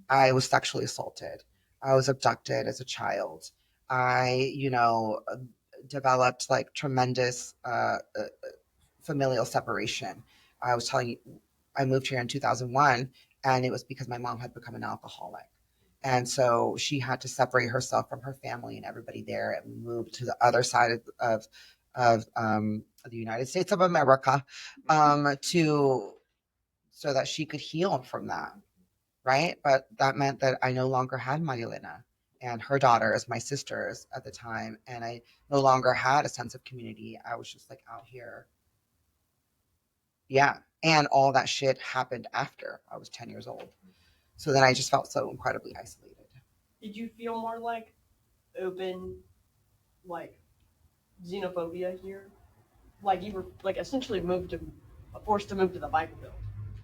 I was sexually assaulted. I was abducted as a child. I, developed like tremendous familial separation. I was telling you, I moved here in 2001, and it was because my mom had become an alcoholic. And so she had to separate herself from her family and everybody there, and moved to the other side of the United States of America, to so that she could heal from that, right? But that meant that I no longer had Marilena and her daughters, my sisters at the time, and I no longer had a sense of community. I was just like out here. Yeah. And all that shit happened after I was 10 years old. So then I just felt so incredibly isolated. did you feel more like open, like xenophobia here? Like you were like essentially forced to move to the Bible Belt.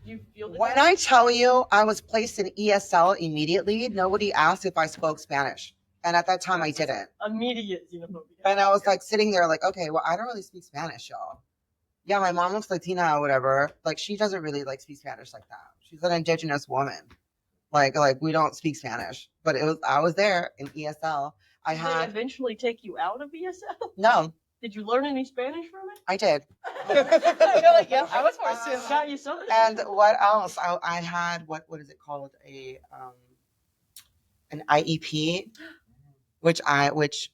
Did you feel that? When I tell you I was placed in ESL immediately, nobody asked if I spoke Spanish. And at that time I didn't. Immediate xenophobia. And I was like sitting there like, okay, well, I don't really speak Spanish, y'all. Yeah, my mom looks Latina or whatever. Like, she doesn't really like speak Spanish like that. She's an indigenous woman. Like we don't speak Spanish. But I was there in ESL. Did they eventually take you out of ESL? No, Did you learn any Spanish from it? I did. You're like, yeah, I was forced to. Got you something. And what else? I had what is it called? An IEP, which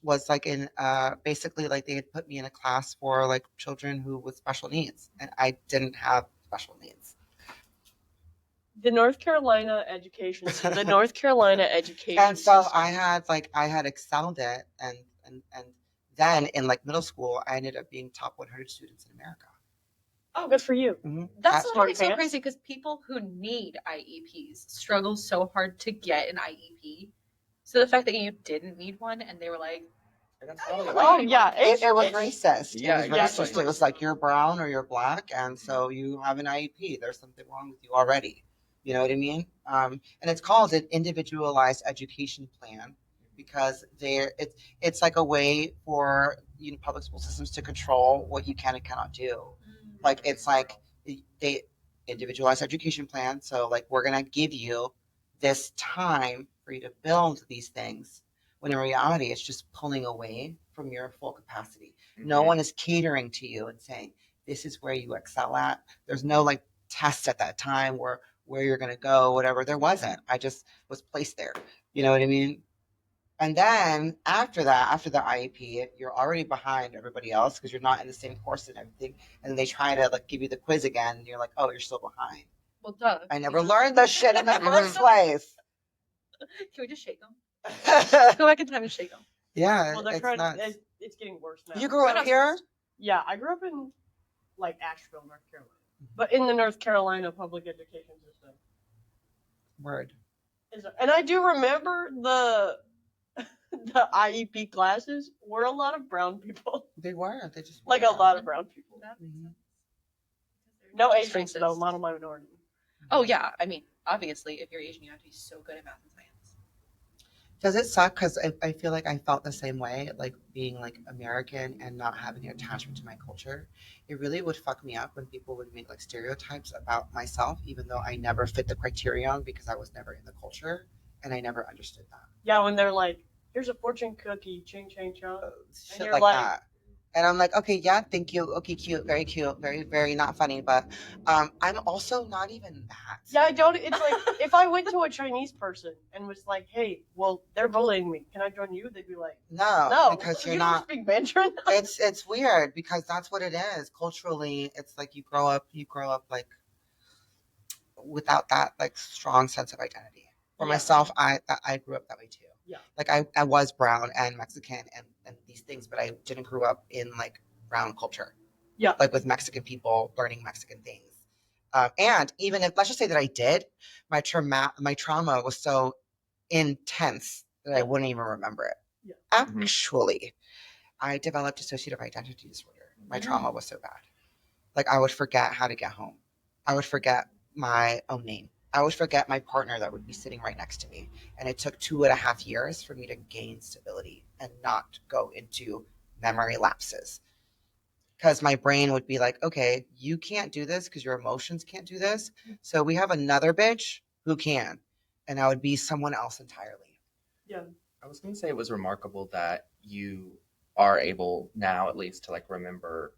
was like in basically like they had put me in a class for like children who with special needs, and I didn't have special needs. The North Carolina education. And so I had excelled it, and then in like middle school I ended up being top 100 students in America. Oh, good for you. Mm-hmm. That's what makes so crazy, because people who need IEPs struggle so hard to get an IEP. So the fact that you didn't need one, and they were like, oh yeah, it was racist. Yeah, it was racist. It was like you're brown or you're black, and so you have an IEP. There's something wrong with you already. You know what I mean? And it's called an individualized education plan, because it's like a way for public school systems to control what you can and cannot do. Like it's like they individualized education plan. So like we're gonna give you this time for you to build these things, when in reality it's just pulling away from your full capacity. Mm-hmm. No one is catering to you and saying this is where you excel at. There's no like test at that time where you're gonna go, whatever. There wasn't. I just was placed there. You know what I mean? And then after that, after the IEP, you're already behind everybody else because you're not in the same course and everything. And they try to like give you the quiz again, and you're like, oh, you're still behind. well, duh. I never learned this shit in the first place. Can we just shake them? Let's go back in time and shake them. Yeah, Well, they're it's trying. nuts. It's getting worse now. You grew We're up not here? supposed Yeah, I grew up in like Asheville, North Carolina, but in the North Carolina public education system. Word. And I do remember the the IEP classes were a lot of brown people, They were. They just like were. a lot of brown people. That makes Mhm. sense. No It's Asians racist. though, not a minority. Oh yeah, I mean, obviously, if you're Asian, you have to be so good at math and science. Does it suck? Because I feel like I felt the same way, like being like American and not having an attachment to my culture. It really would fuck me up when people would make like stereotypes about myself, even though I never fit the criterion because I was never in the culture and I never understood that. Yeah, when they're like, "Here's a fortune cookie, ching ching chong," Shit you're like like- that. And I'm like, okay, yeah, thank you. Okay, cute, very, very not funny. But I'm also not even that. Yeah, I don't. It's like if I went to a Chinese person and was like, "Hey, well, they're bullying me. Can I join you?" They'd be like, No, "No, because you're you not. don't speak Mandarin." It's weird because that's what it is. Culturally, it's like you grow up like without that like strong sense of identity. For Yeah. myself, I grew up that way too. Yeah. Like I was brown and Mexican and these things, but I didn't grow up in like brown culture. Yeah. Like with Mexican people learning Mexican things. And even if let's just say that I did, my trauma was so intense that I wouldn't even remember it. Yeah. Actually, I developed dissociative identity disorder. My trauma was so bad. Like I would forget how to get home. I would forget my own name. I would forget my partner that would be sitting right next to me. And it took 2.5 years for me to gain stability and not go into memory lapses. Because my brain would be like, okay, you can't do this because your emotions can't do this. So we have another bitch who can. And I would be someone else entirely. Yeah. I was going to say it was remarkable that you are able now, at least, to like remember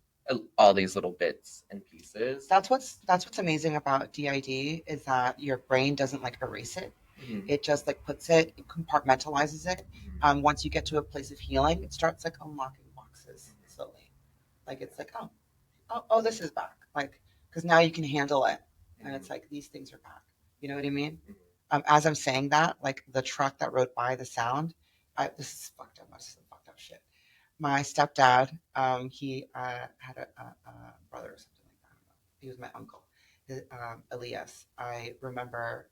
all these little bits and pieces. That's what's amazing about DID is that your brain doesn't like erase it. Mhm. It just like puts it, it compartmentalizes it. Once you get to a place of healing, it starts like unlocking boxes slowly. Like it's like, oh, this is back. Like, because now you can handle it. And it's like, these things are back. You know what I mean? As I'm saying that, like the truck that rode by the sound, this is fucked up. This is some fucked up shit. My stepdad, he had a brother or something like that. He was my uncle, Elias. I remember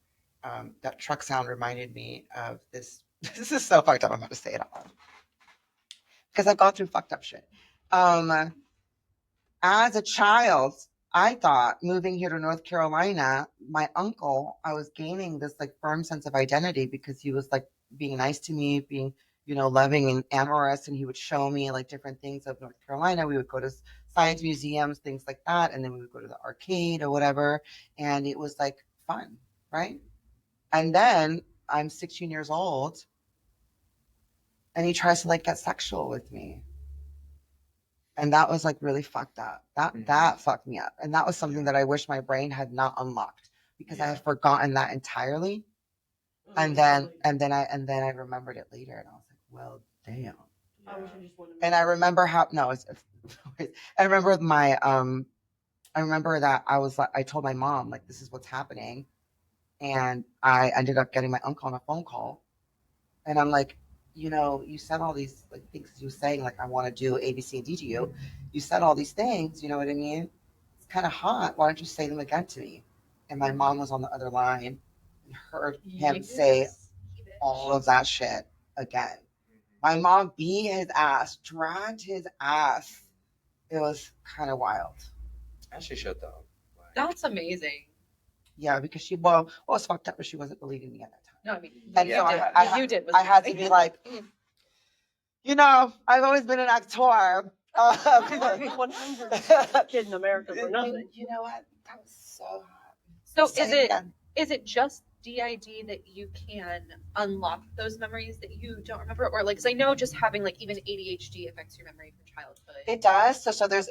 that truck sound reminded me of this. This is so fucked up. I'm about to say it out loud because I've gone through fucked up shit. As a child, I thought moving here to North Carolina, my uncle, I was gaining this like firm sense of identity because he was like being nice to me, being, loving and amorous. And he would show me like different things of North Carolina. We would go to science museums, things like that. And then we would go to the arcade or whatever. And it was like fun, right? And then I'm 16 years old and he tries to like get sexual with me. And that was like really fucked up. That fucked me up. And that was something that I wish my brain had not unlocked because I had forgotten that entirely. And then I remembered it later and I was like, well, damn. And I remember how I remember I remember that I was like I told my mom like this is what's happening. And I ended up getting my uncle on a phone call. And I'm like, you said all these like things you were saying, like I want to do A, B, C, and D to you. You said all these things, you know what I mean? It's kind of hot. Why don't you say them again to me? And my mom was on the other line and heard him say all of that shit again. My mom beat his ass, dragged his ass. It was kind of wild. As she should, though. Like, That's amazing. Yeah, because what was fucked up was she wasn't believing me at that time. No, I mean, And you so did. I You did. I had to be like, I've always been an actor. 100 kid in America for nothing. You know what? That was so hot. So Say again. is it just DID that you can unlock those memories that you don't remember, or like? Because I know just having like even ADHD affects your memory from childhood. It does. So there's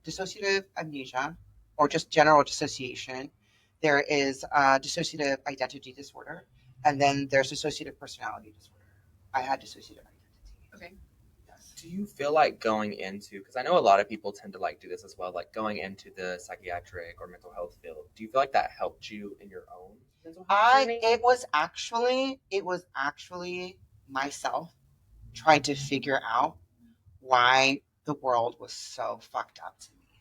dissociative amnesia, or just general dissociation. There is dissociative identity disorder, and then there's dissociative personality disorder. I had dissociative identity. Okay. Yes. do you feel like going into, because I know a lot of people tend to like do this as well, like going into the psychiatric or mental health field, do you feel like that helped you in your own mental health journey? It was actually myself trying to figure out why the world was so fucked up to me.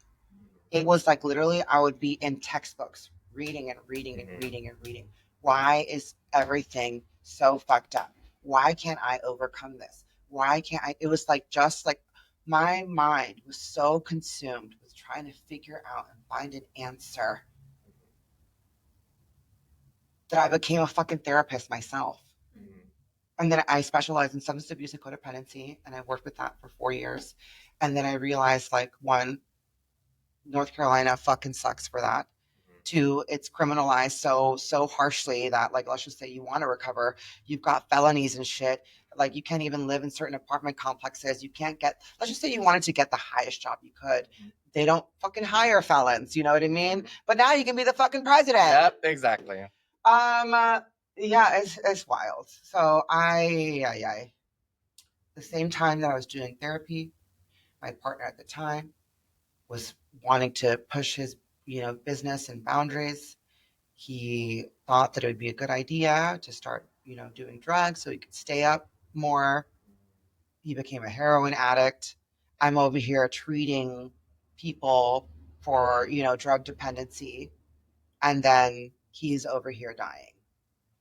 It was like literally I would be in textbooks reading and reading and reading and reading. Why is everything so fucked up? Why can't I overcome this? Why can't I? It was like just like my mind was so consumed with trying to figure out and find an answer that I became a fucking therapist myself. And then I specialized in substance abuse and codependency, and I worked with that for 4 years. And then I realized, like, one, North Carolina fucking sucks for that. Two, it's criminalized so harshly that, like, let's just say you want to recover, you've got felonies and shit. Like, you can't even live in certain apartment complexes. You can't get. Let's just say you wanted to get the highest job you could. They don't fucking hire felons. You know what I mean? But now you can be the fucking president. Yep, exactly. Yeah, it's wild. So the same time that I was doing therapy, my partner at the time was wanting to push his, business and boundaries. He thought that it would be a good idea to start, doing drugs so he could stay up more. He became a heroin addict. I'm over here treating people for, drug dependency, and then he's over here dying.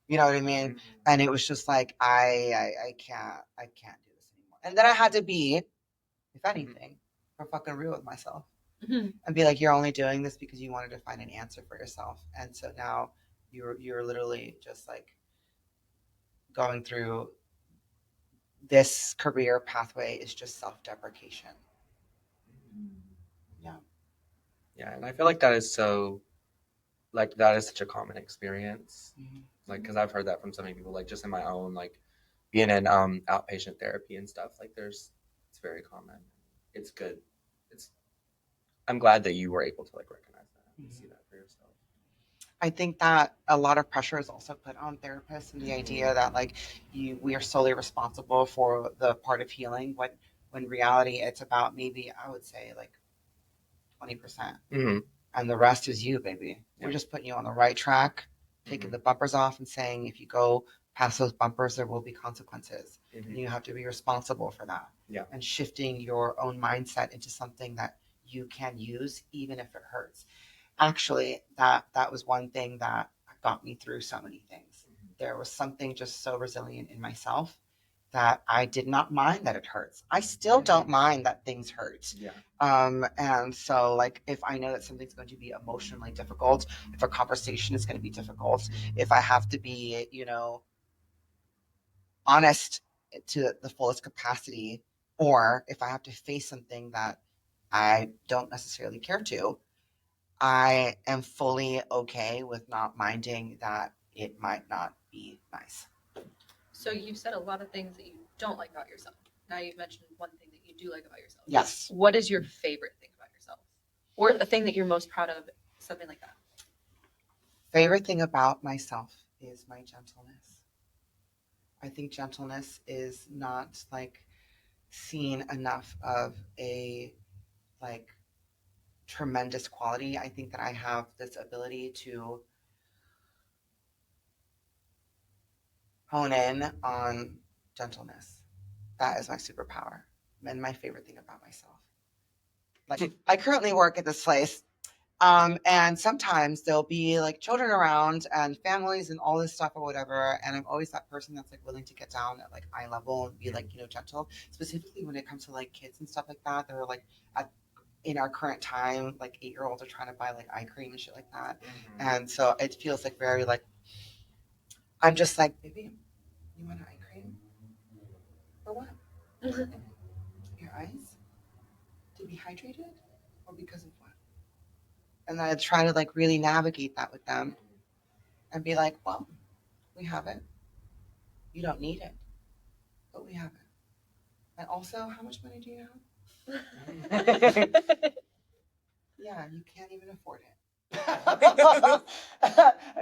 You know what I mean? And it was just like I can't do this anymore. And then I had to be, if anything, for fucking real with myself. And be like, you're only doing this because you wanted to find an answer for yourself. And so now you're literally just like going through this career pathway is just self-deprecation. Yeah. Yeah, and I feel like that is so, like, that is such a common experience. Like, because I've heard that from so many people, like, just in my own, like, being in outpatient therapy and stuff. Like, it's very common. It's good. I'm glad that you were able to, like, recognize that and see that for yourself. I think that a lot of pressure is also put on therapists, and the idea that, like, we are solely responsible for the part of healing, when in reality it's about, maybe I would say, like, 20%. And the rest is you, baby. We're just putting you on the right track, taking the bumpers off and saying, if you go past those bumpers, there will be consequences. And you have to be responsible for that. Yeah. And shifting your own mindset into something that you can use, even if it hurts. Actually, that was one thing that got me through so many things. There was something just so resilient in myself that I did not mind that it hurts. I still don't mind that things hurt. Yeah. And so, like, if I know that something's going to be emotionally difficult, if a conversation is going to be difficult, if I have to be, honest to the fullest capacity, or if I have to face something that I don't necessarily care to, I am fully okay with not minding that it might not be nice. So you've said a lot of things that you don't like about yourself. Now you've mentioned one thing that you do like about yourself. Yes. What is your favorite thing about yourself? Or the thing that you're most proud of, something like that? Favorite thing about myself is my gentleness. I think gentleness is not, like, seen enough of a, like, tremendous quality. I think that I have this ability to hone in on gentleness. That is my superpower and my favorite thing about myself. Like, I currently work at this place, and sometimes there'll be, like, children around and families and all this stuff or whatever, and I'm always that person that's, like, willing to get down at, like, eye level and be, like, gentle, specifically when it comes to, like, kids and stuff like that. They're like, in our current time, like, 8-year-olds are trying to buy, like, eye cream and shit like that. And so it feels like very, like, I'm just like, baby, you want eye cream? For what? Your eyes? To be hydrated? Or because of what? And then I try to, like, really navigate that with them and be like, well, we have it. You don't need it, but we have it. And also, how much money do you have? Yeah, you can't even afford it. I'm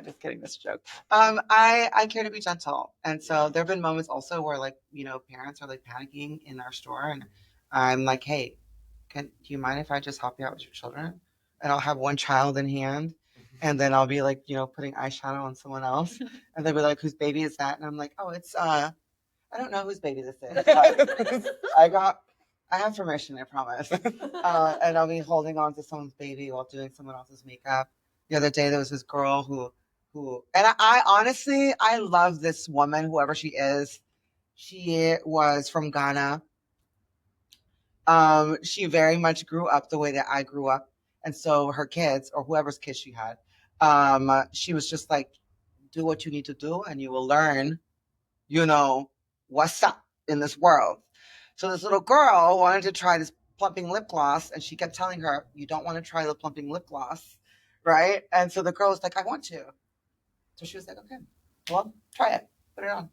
just kidding. That's a joke. I care to be gentle, and so there have been moments also where like parents are like panicking in our store, and I'm like, hey, do you mind if I just help you out with your children? And I'll have one child in hand, and then I'll be like putting eyeshadow on someone else, and they'll be like, whose baby is that? And I'm like, oh, it's I don't know whose baby this is. But I have permission, I promise. And I'll be holding on to someone's baby while doing someone else's makeup. The other day there was this girl and I honestly I love this woman, whoever she is. She was from Ghana. She very much grew up the way that I grew up. And so her kids, or whoever's kids she had, she was just like, do what you need to do and you will learn, what's up in this world. So this little girl wanted to try this plumping lip gloss, and she kept telling her, you don't want to try the plumping lip gloss, right? And so the girl was like, I want to. So she was like, okay, well, try it. Put it on.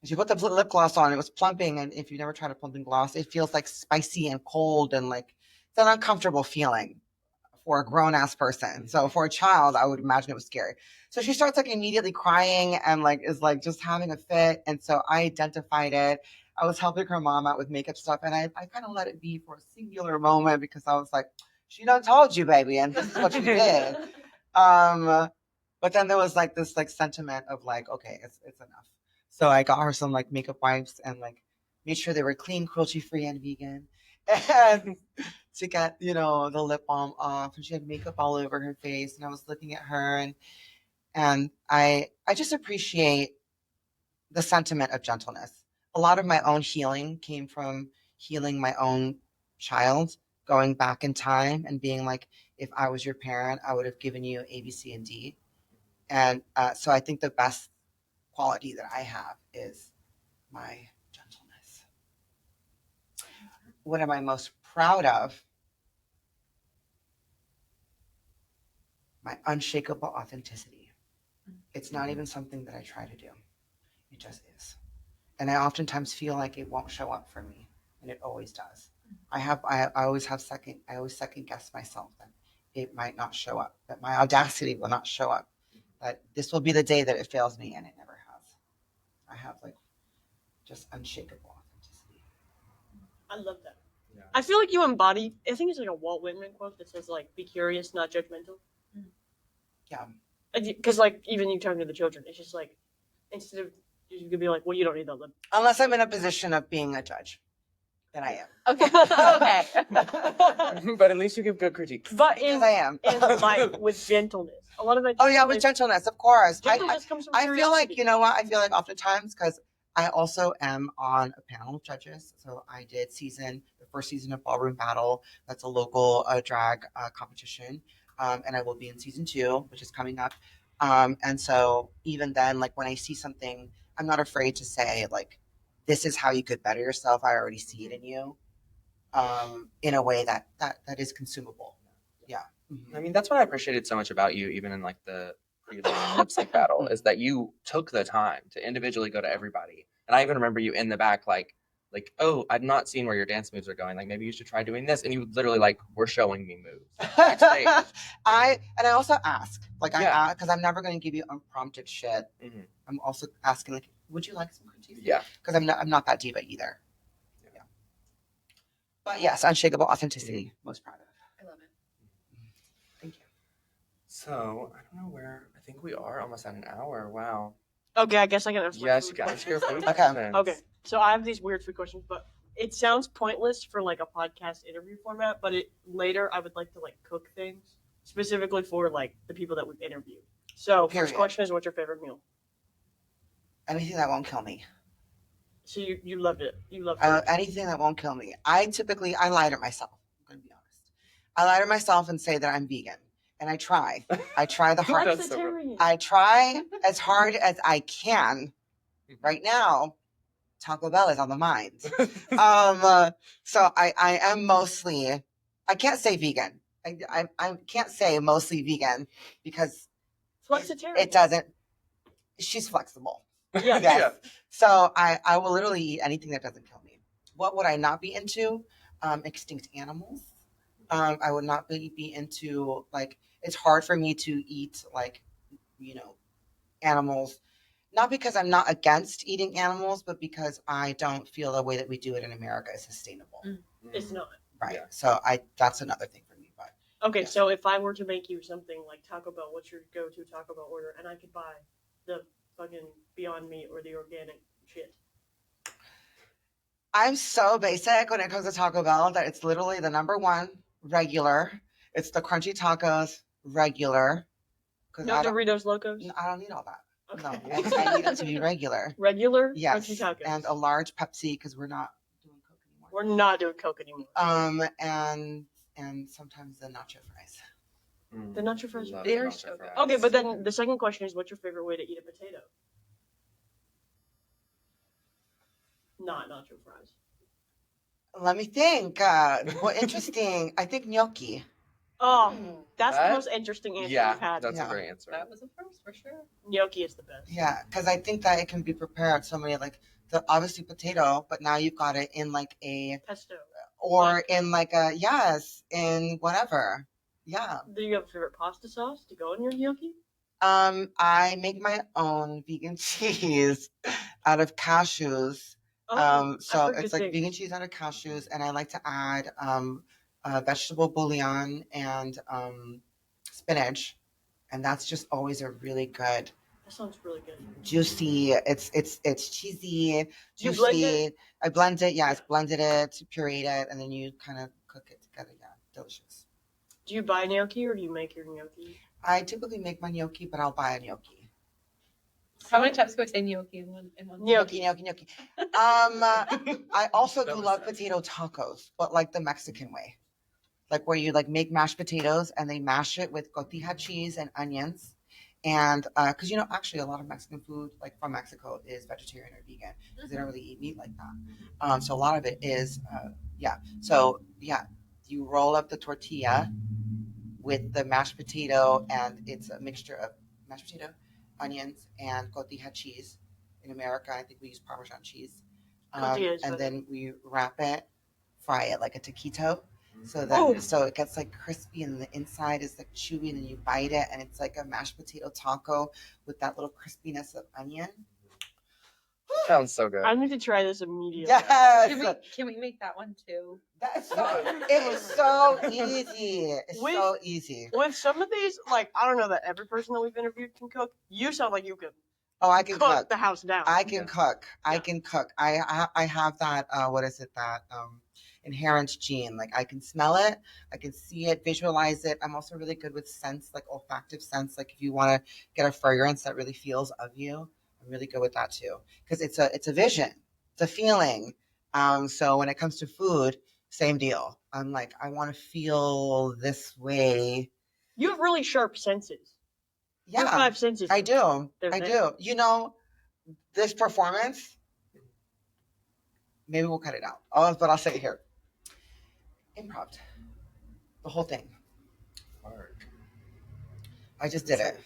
And she put the lip gloss on. It was plumping, and if you never tried a plumping gloss, it feels like spicy and cold, and like it's an uncomfortable feeling for a grown-ass person. So for a child, I would imagine it was scary. So she starts like immediately crying and like is like just having a fit. And so I identified it. I was helping her mom out with makeup stuff, and I kind of let it be for a singular moment because I was like, she done told you, baby, and this is what you did. But then there was like this like sentiment of like, okay, it's enough. So I got her some like makeup wipes and like made sure they were clean, cruelty-free, and vegan. And to get, the lip balm off, and she had makeup all over her face, and I was looking at her, and I just appreciate the sentiment of gentleness. A lot of my own healing came from healing my own child, going back in time and being like, if I was your parent, I would have given you A, B, C, and D. And so I think the best quality that I have is my gentleness. What am I most proud of? My unshakable authenticity. It's not even something that I try to do. It just is. And I oftentimes feel like it won't show up for me, and it always does. I always second guess myself that it might not show up, that my audacity will not show up, that this will be the day that it fails me, and it never has. I have like just unshakable authenticity. I love that. Yeah. I feel like you embody, I think it's like a Walt Whitman quote that says like, be curious, not judgmental. Yeah. Because like even you talking to the children, it's just like, instead of, you could be like, well, you don't need that lip. Unless I'm in a position of being a judge, then I am. Okay. But at least you give good critiques. But Because I am. like with gentleness. A lot of it. Oh yeah, with gentleness, of course. Gentleness comes from I feel like, curiosity. you know what? I feel like oftentimes, because I also am on a panel of judges. So I did the first season of Ballroom Battle. That's a local drag competition. And I will be in season 2, which is coming up. And so even then, like when I see something, I'm not afraid to say like, this is how you could better yourself. I already see it in you, in a way that is consumable. Yeah. Mm-hmm. I mean, that's what I appreciated so much about you, even in like the lip sync battle, is that you took the time to individually go to everybody. And I even remember you in the back, like, oh, I've not seen where your dance moves are going. Like, maybe you should try doing this. And you literally like were showing me moves. I also ask, like, Yeah. because I'm never going to give you unprompted shit. Mhm. I'm also asking, like, would you like some critiques? Yeah. Because I'm not that diva either. Yeah. But yes, unshakable authenticity. Most proud of. I love it. Thank you. So I don't know where. I think we are almost at an hour. Wow. Okay, I guess I can answer. Yes, you can answer your food Okay. questions. Okay, so I have these weird food questions, but it sounds pointless for like a podcast interview format. But later I would like to like cook things specifically for like the people that we've interviewed. So Period. first question is, what's your favorite meal? Anything that won't kill me. So you loved it. You loved Anything that won't kill me. I lie to myself. I'm going to be honest. I lie to myself and say that I'm vegan. And I try. I try the hard. That's so Flexitarian. I try as hard as I can. Right now, Taco Bell is on the mind. So I am mostly, I can't say vegan. I can't say mostly vegan because Flexitarian. it doesn't, she's flexible. Yeah. Yes. Yeah. So I will literally eat anything that doesn't kill me. What would I not be into? Extinct animals. I would not be into like it's hard for me to eat like, you know, animals. Not because I'm not against eating animals, but because I don't feel the way that we do it in America is sustainable. It's not. Right. Yeah. So that's another thing for me. But Okay, Yes. so if I were to make you something like Taco Bell, what's your go-to Taco Bell order? And I could buy the fucking Beyond Meat or the organic shit. I'm so basic when it comes to Taco Bell that it's literally the number one regular. It's the crunchy tacos regular. Because No Doritos Locos? I don't need all that. Okay. No, I need it to be regular. Regular Yes, crunchy tacos. and a large Pepsi because we're not doing Coke anymore. We're not doing Coke anymore. And sometimes the nacho fries. The nacho fries. Love They are nacho so good. fries. Okay, but then the second question is, what's your favorite way to eat a potato? Not nacho fries. Let me think. Well, interesting. I think gnocchi. Oh, that's the That- most interesting answer Yeah, you've had. that's Yeah. a great answer. That was a first for sure. Gnocchi is the best. Yeah, because I think that it can be prepared so many like the obviously potato, but now you've got it in like a Pesto. or in like a in whatever. Yeah. Do you have a favorite pasta sauce to go in your gnocchi? I make my own vegan cheese out of cashews. Oh, I've So heard it's good like things. vegan cheese out of cashews, and I like to add vegetable bouillon and spinach, and that's just always a really good, That sounds really good. juicy. It's cheesy, You blend juicy. I blend it, yes, Yeah. blended it, pureed it, and then you kind of cook it together. Yeah, delicious. Do you buy gnocchi or do you make your gnocchi? I typically make my gnocchi, but I'll buy a gnocchi. How many times can we say gnocchi in one? Gnocchi. Gnocchi. I also That do was love sad. potato tacos, but like the Mexican way, like where you like make mashed potatoes and they mash it with cotija cheese and onions, and because actually a lot of Mexican food like from Mexico is vegetarian or vegan because they don't really eat meat like that. So a lot of it is So you roll up the tortilla with the mashed potato, and it's a mixture of mashed potato, onions, and cotija cheese. In America, I think we use Parmesan cheese. Cotija is And better. then we wrap it, fry it like a taquito, so Oh. that so it gets like crispy and the inside is like chewy, and then you bite it, and it's like a mashed potato taco with that little crispiness of onion. Sounds so good. I need to try this immediately. Yes, Can we make that one too? that's so. It is so easy. It's With- so easy. With some of these, like, I don't know that every person that we've interviewed can cook. You sound like you can Oh, I can cook cook. the house down. I can Yeah. cook. I Yeah. can cook. I have that what is it, that inherent gene. Like I can smell it, I can see it, visualize it. I'm also really good with sense, like olfactive sense. Like if you want to get a fragrance that really feels of you, I'm really good with that too. Because it's a vision, it's a feeling. So when it comes to food, same deal. I'm like, I want to feel this way. You have really sharp senses. Your Yeah, 5 senses. I do. They're I there. do. This performance, maybe we'll cut it out. But I'll say it here. Improv. The whole thing. Work. I just did it.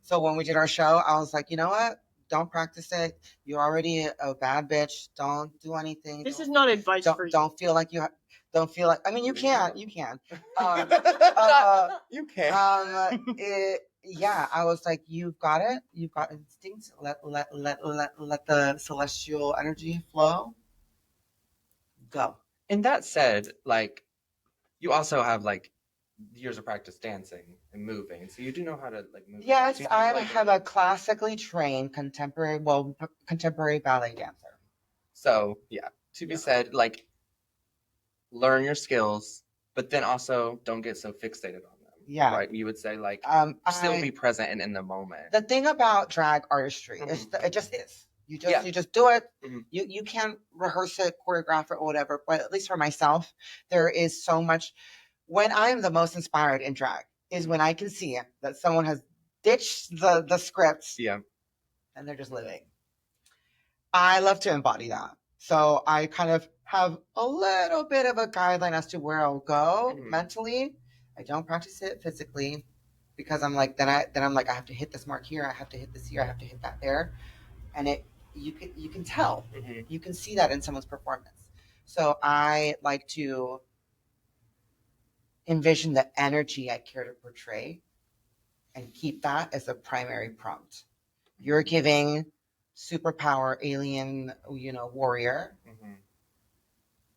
So when we did our show, I was like, you know what? Don't practice it. You're already a bad bitch. Don't do anything. This Don't- is not advice for you. don't feel like don't feel like. I mean, you can. You can. You can. I was like, you've got it. You've got instincts. Let the celestial energy flow. Go. And that said, like, you also have like years of practice dancing and moving, so you do know how to like move. Yes, So you I like- have a classically trained contemporary ballet dancer. So yeah, to be Yeah. said, like, learn your skills, but then also don't get so fixated on them. Yeah. Right. You would say like still I- be present and in the moment. The thing about drag artistry is Mhm. that it just is. You Yeah. just do it. Mhm. You can't rehearse it, choreograph it, or whatever. But at least for myself, there is so much. When I am the most inspired in drag is when I can see that someone has ditched the scripts Yeah. and they're just living. I love to embody that. So I kind of have a little bit of a guideline as to where I'll go Mhm. mentally. I don't practice it physically because I'm like I'm like I have to hit this mark here, I have to hit this here, I have to hit that there. And you can tell. Mhm. You can see that in someone's performance. So I like to envision the energy I care to portray and keep that as a primary prompt. You're giving superpower alien, warrior,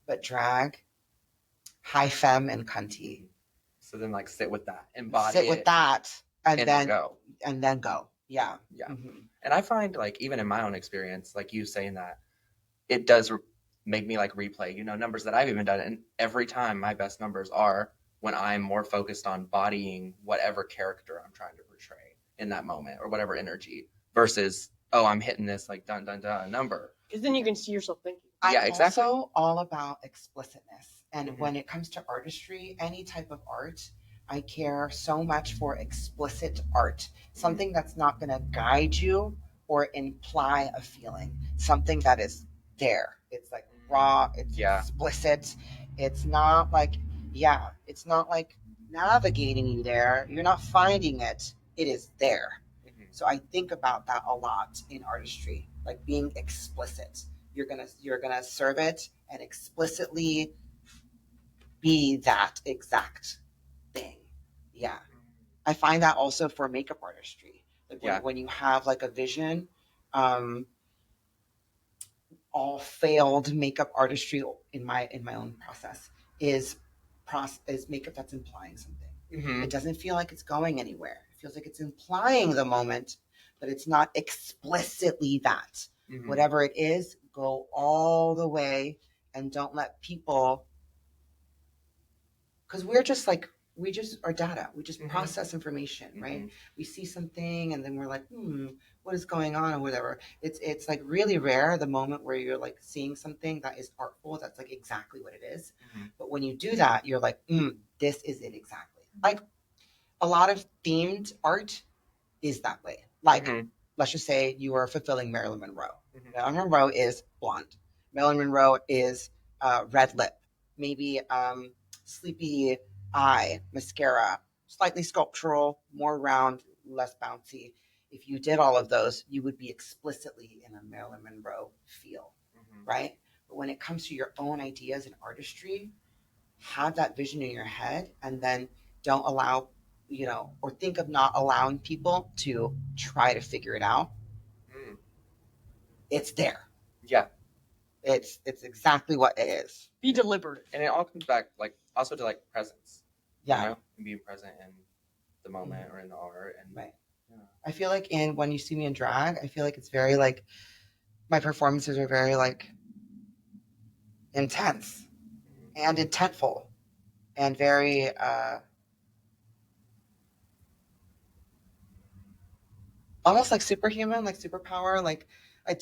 but drag, high femme, and cunty. So then, like, sit with that, embody Sit with it, that, and and then go. Yeah. Yeah. Mhm. And I find, like, even in my own experience, like you saying that, it does make me like replay, numbers that I've even done. And every time my best numbers are when I'm more focused on bodying whatever character I'm trying to portray in that moment or whatever energy versus, oh, I'm hitting this like dun dun dun number. Because then you can see yourself thinking. Yeah, I'm exactly. also all about explicitness. And Mhm. when it comes to artistry, any type of art, I care so much for explicit art. Something that's not going to guide you or imply a feeling. Something that is there. It's like raw, it's Yeah. explicit. It's not like, it's not like navigating you there. You're not finding it. It is there. So I think about that a lot in artistry, like being explicit. You're gonna serve it and explicitly be that exact thing. Yeah, I find that also for makeup artistry. Like when you have like a vision, all failed makeup artistry in my own process is makeup that's implying something. It doesn't feel like it's going anywhere. It feels like it's implying the moment, but it's not explicitly that. Whatever it is, go all the way and don't let people, because we just are data. We just process information, right? We see something and then we're like, what is going on or whatever. It's like really rare the moment where you're like seeing something that is artful, that's like exactly what it is. But when you do that, you're like, this is it exactly. Like a lot of themed art is that way. Like, let's just say you are fulfilling Marilyn Monroe. Marilyn Monroe is blonde. Marilyn Monroe is red lip. Maybe sleepy eye, mascara, slightly sculptural, more round, less bouncy. If you did all of those, you would be explicitly in a Marilyn Monroe feel, right? But when it comes to your own ideas and artistry, have that vision in your head and then don't allow, or think of not allowing people to try to figure it out. It's there. Yeah. It's exactly what it is. Be deliberate. And it all comes back like also to like presence. Yeah. And being present in the moment or in the art. And right. Yeah. I feel like when you see me in drag, I feel like it's very like my performances are very like intense and intentful and very almost like superhuman, like superpower. Like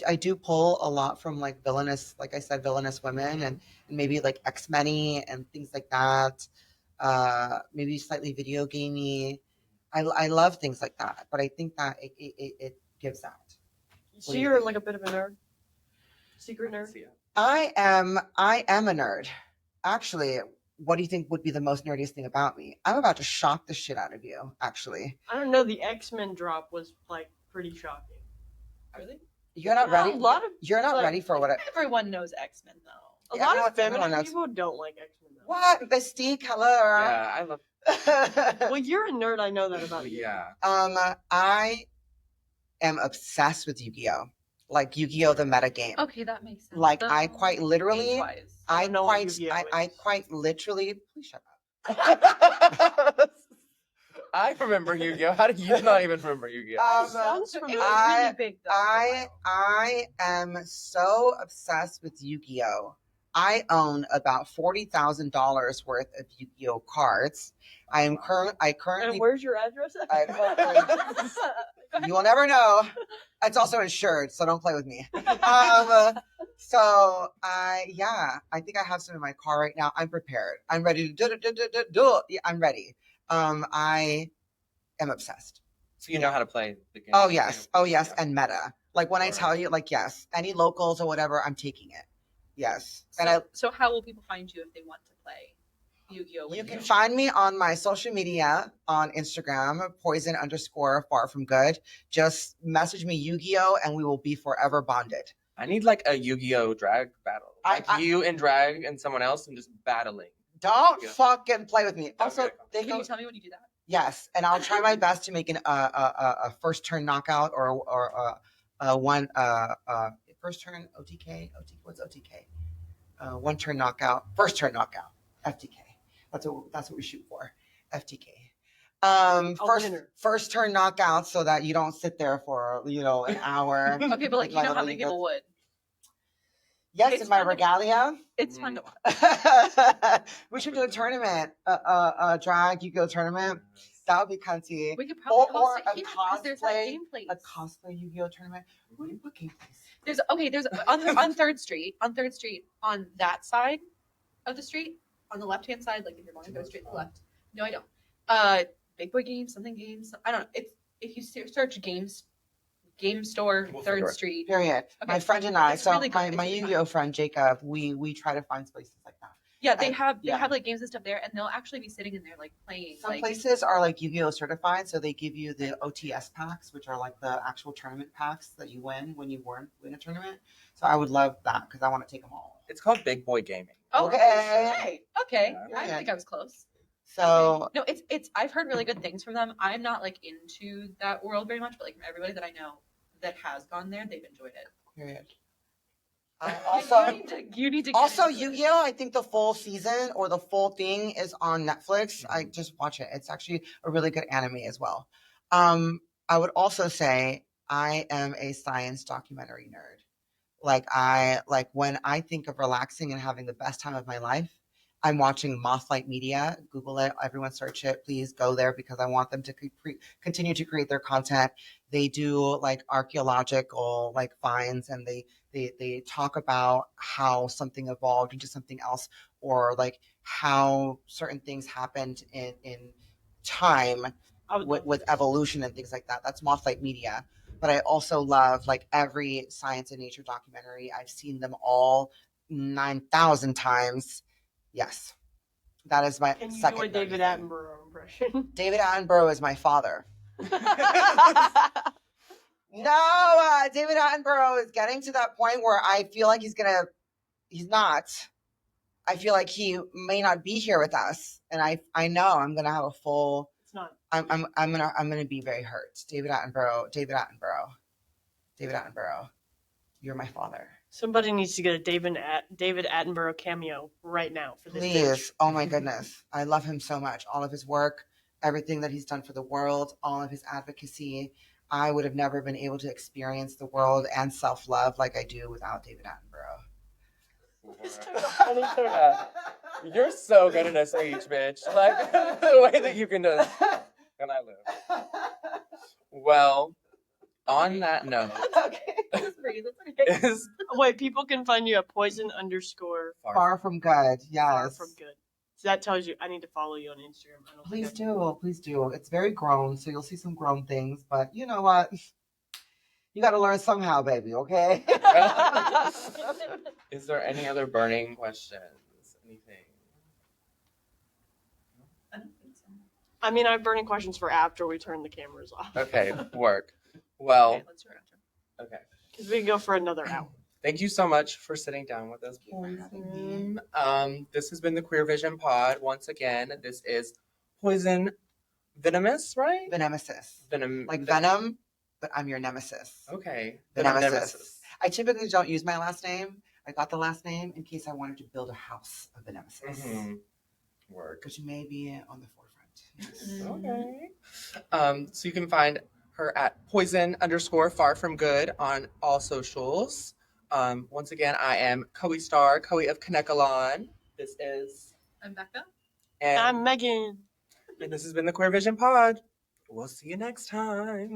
I do pull a lot from like villainous, like I said, villainous women and maybe like X-Men and things like that. Maybe slightly video gamey. I love things like that, but I think that it gives that. So you're like a bit of a nerd? Secret nerd? I am a nerd. Actually, what do you think would be the most nerdiest thing about me? I'm about to shock the shit out of you, actually. I don't know, the X-Men drop was like pretty shocking. Really? You're not ready. You're not like, ready for what everyone knows X-Men though. A lot of feminine people don't like X-Men though. What? Mystique, hello. Yeah, I love Well, you're a nerd, I know that about you. Yeah. I am obsessed with Yu-Gi-Oh! Like Yu-Gi-Oh! The meta game. Okay, that makes sense. Like I quite literally I quite literally please shut up. I remember Yu-Gi-Oh! How do you not even remember Yu-Gi-Oh? Sounds familiar. Really big though. I am so obsessed with Yu-Gi-Oh! I own about $40,000 worth of Yu-Gi-Oh! Cards. I currently. And where's your address? You will never know. It's also insured, so don't play with me. So I think I have some in my car right now. I'm prepared. I'm ready to do. Yeah, I'm ready. I am obsessed. So you know how to play the game? Oh yes, and meta. Like when I tell you, like yes, any locals or whatever, I'm taking it. Yes, So how will people find you if they want to play Yu-Gi-Oh? You can find me on my social media on Instagram, poison_far from good. Just message me Yu-Gi-Oh! And we will be forever bonded. I need like a Yu-Gi-Oh! Drag battle. Like you and drag and someone else and just battling. Don't fucking play with me. Also, can you tell me when you do that? Yes, and I'll try my best to make a first turn knockout or one first turn OTK. What's OTK? One turn knockout, first turn knockout, FTK. That's what we shoot for, FTK. First turn knockout, so that you don't sit there for an hour. Okay, but like you know how many people would. Yes, It's in my fun to- regalia. It's fun to watch. We should do a tournament, drag Yu-Gi-Oh tournament. That would be cunty. We could probably Or host a it here because there's like cosplay, game plays. a cosplay Yu-Gi-Oh tournament. What game plays? There's on Third Street, on that side of the street, on the left hand side, like if you're going to go straight to the left. No, I don't. Big Boy Games, something games. I don't know. It's if you search games, game store, We'll Third figure it. Street. Period. Okay. My friend and I, It's so really good. my It's really Yu-Gi-Oh friend Jacob, we try to find places like that. Yeah, they And- have yeah. like games and stuff there, and they'll actually be sitting in there like playing. Some like, places are like Yu-Gi-Oh certified, so they give you the OTS packs, which are like the actual tournament packs that you win when you win a tournament. So I would love that because I want to take them all. It's called Big Boy Gaming. Oh, Okay. okay. Yeah. I think I was close. So No, it's I've heard really good things from them. I'm not like into that world very much, but like from everybody that I know that has gone there, they've enjoyed it. period. You need to get Also, into it. Yu-Gi-Oh! I think the full season or the full thing is on Netflix. I just watch it. It's actually a really good anime as well. I would also say I am a science documentary nerd. Like when I think of relaxing and having the best time of my life, I'm watching Mothlight Media. Google it. Everyone search it. Please go there because I want them to continue to create their content. They do like archaeological like finds, and they talk about how something evolved into something else, or like how certain things happened in time with evolution and things like that. That's Mothlight Media. But I also love like every science and nature documentary. I've seen them all 9,000 times. Yes, that is my Can you second. do a David nerd thing. Attenborough impression? David Attenborough is my father. No, David Attenborough is getting to that point where I feel like he's not. I feel like he may not be here with us, and I know I'm gonna have a full. It's not. I'm gonna be very hurt. David Attenborough, you're my father. Somebody needs to get a David Attenborough cameo right now for this. Please. Bitch. Oh my goodness. I love him so much. All of his work, everything that he's done for the world, all of his advocacy. I would have never been able to experience the world and self-love like I do without David Attenborough. You're so good at a speech, bitch. Like the way that you can do. Can I live? Well, on that note, Just breathe, it's okay. is Wait, people can find you at poison_. Far from good. Yes. Far from good. So that tells you I need to follow you on Instagram. I don't Please think do. Please do. It's very grown, so you'll see some grown things. But you know what? You got to learn somehow, baby, okay? Is there any other burning questions? Anything? I don't think so. I mean, I have burning questions for after we turn the cameras off. Okay, work. Well, Okay, let's do it after. okay. Because we can go for another hour. Thank you so much for sitting down with us. Poison. This has been the Queer Vision Pod. Once again, this is Poison Venomous, right? Venemesis. Venom. Like venom, but I'm your nemesis. Okay. The Venom nemesis. I typically don't use my last name. I got the last name in case I wanted to build a house of the nemesis. Mm-hmm. Work. Because you may be on the forefront. Yes. Okay. So you can find her at poison_far from good on all socials. Once again, I am Koee Starr, Koee of Reconnecting. This is I'm Becca. and I'm Megan. this has been the Queer Vision Pod. We'll see you next time.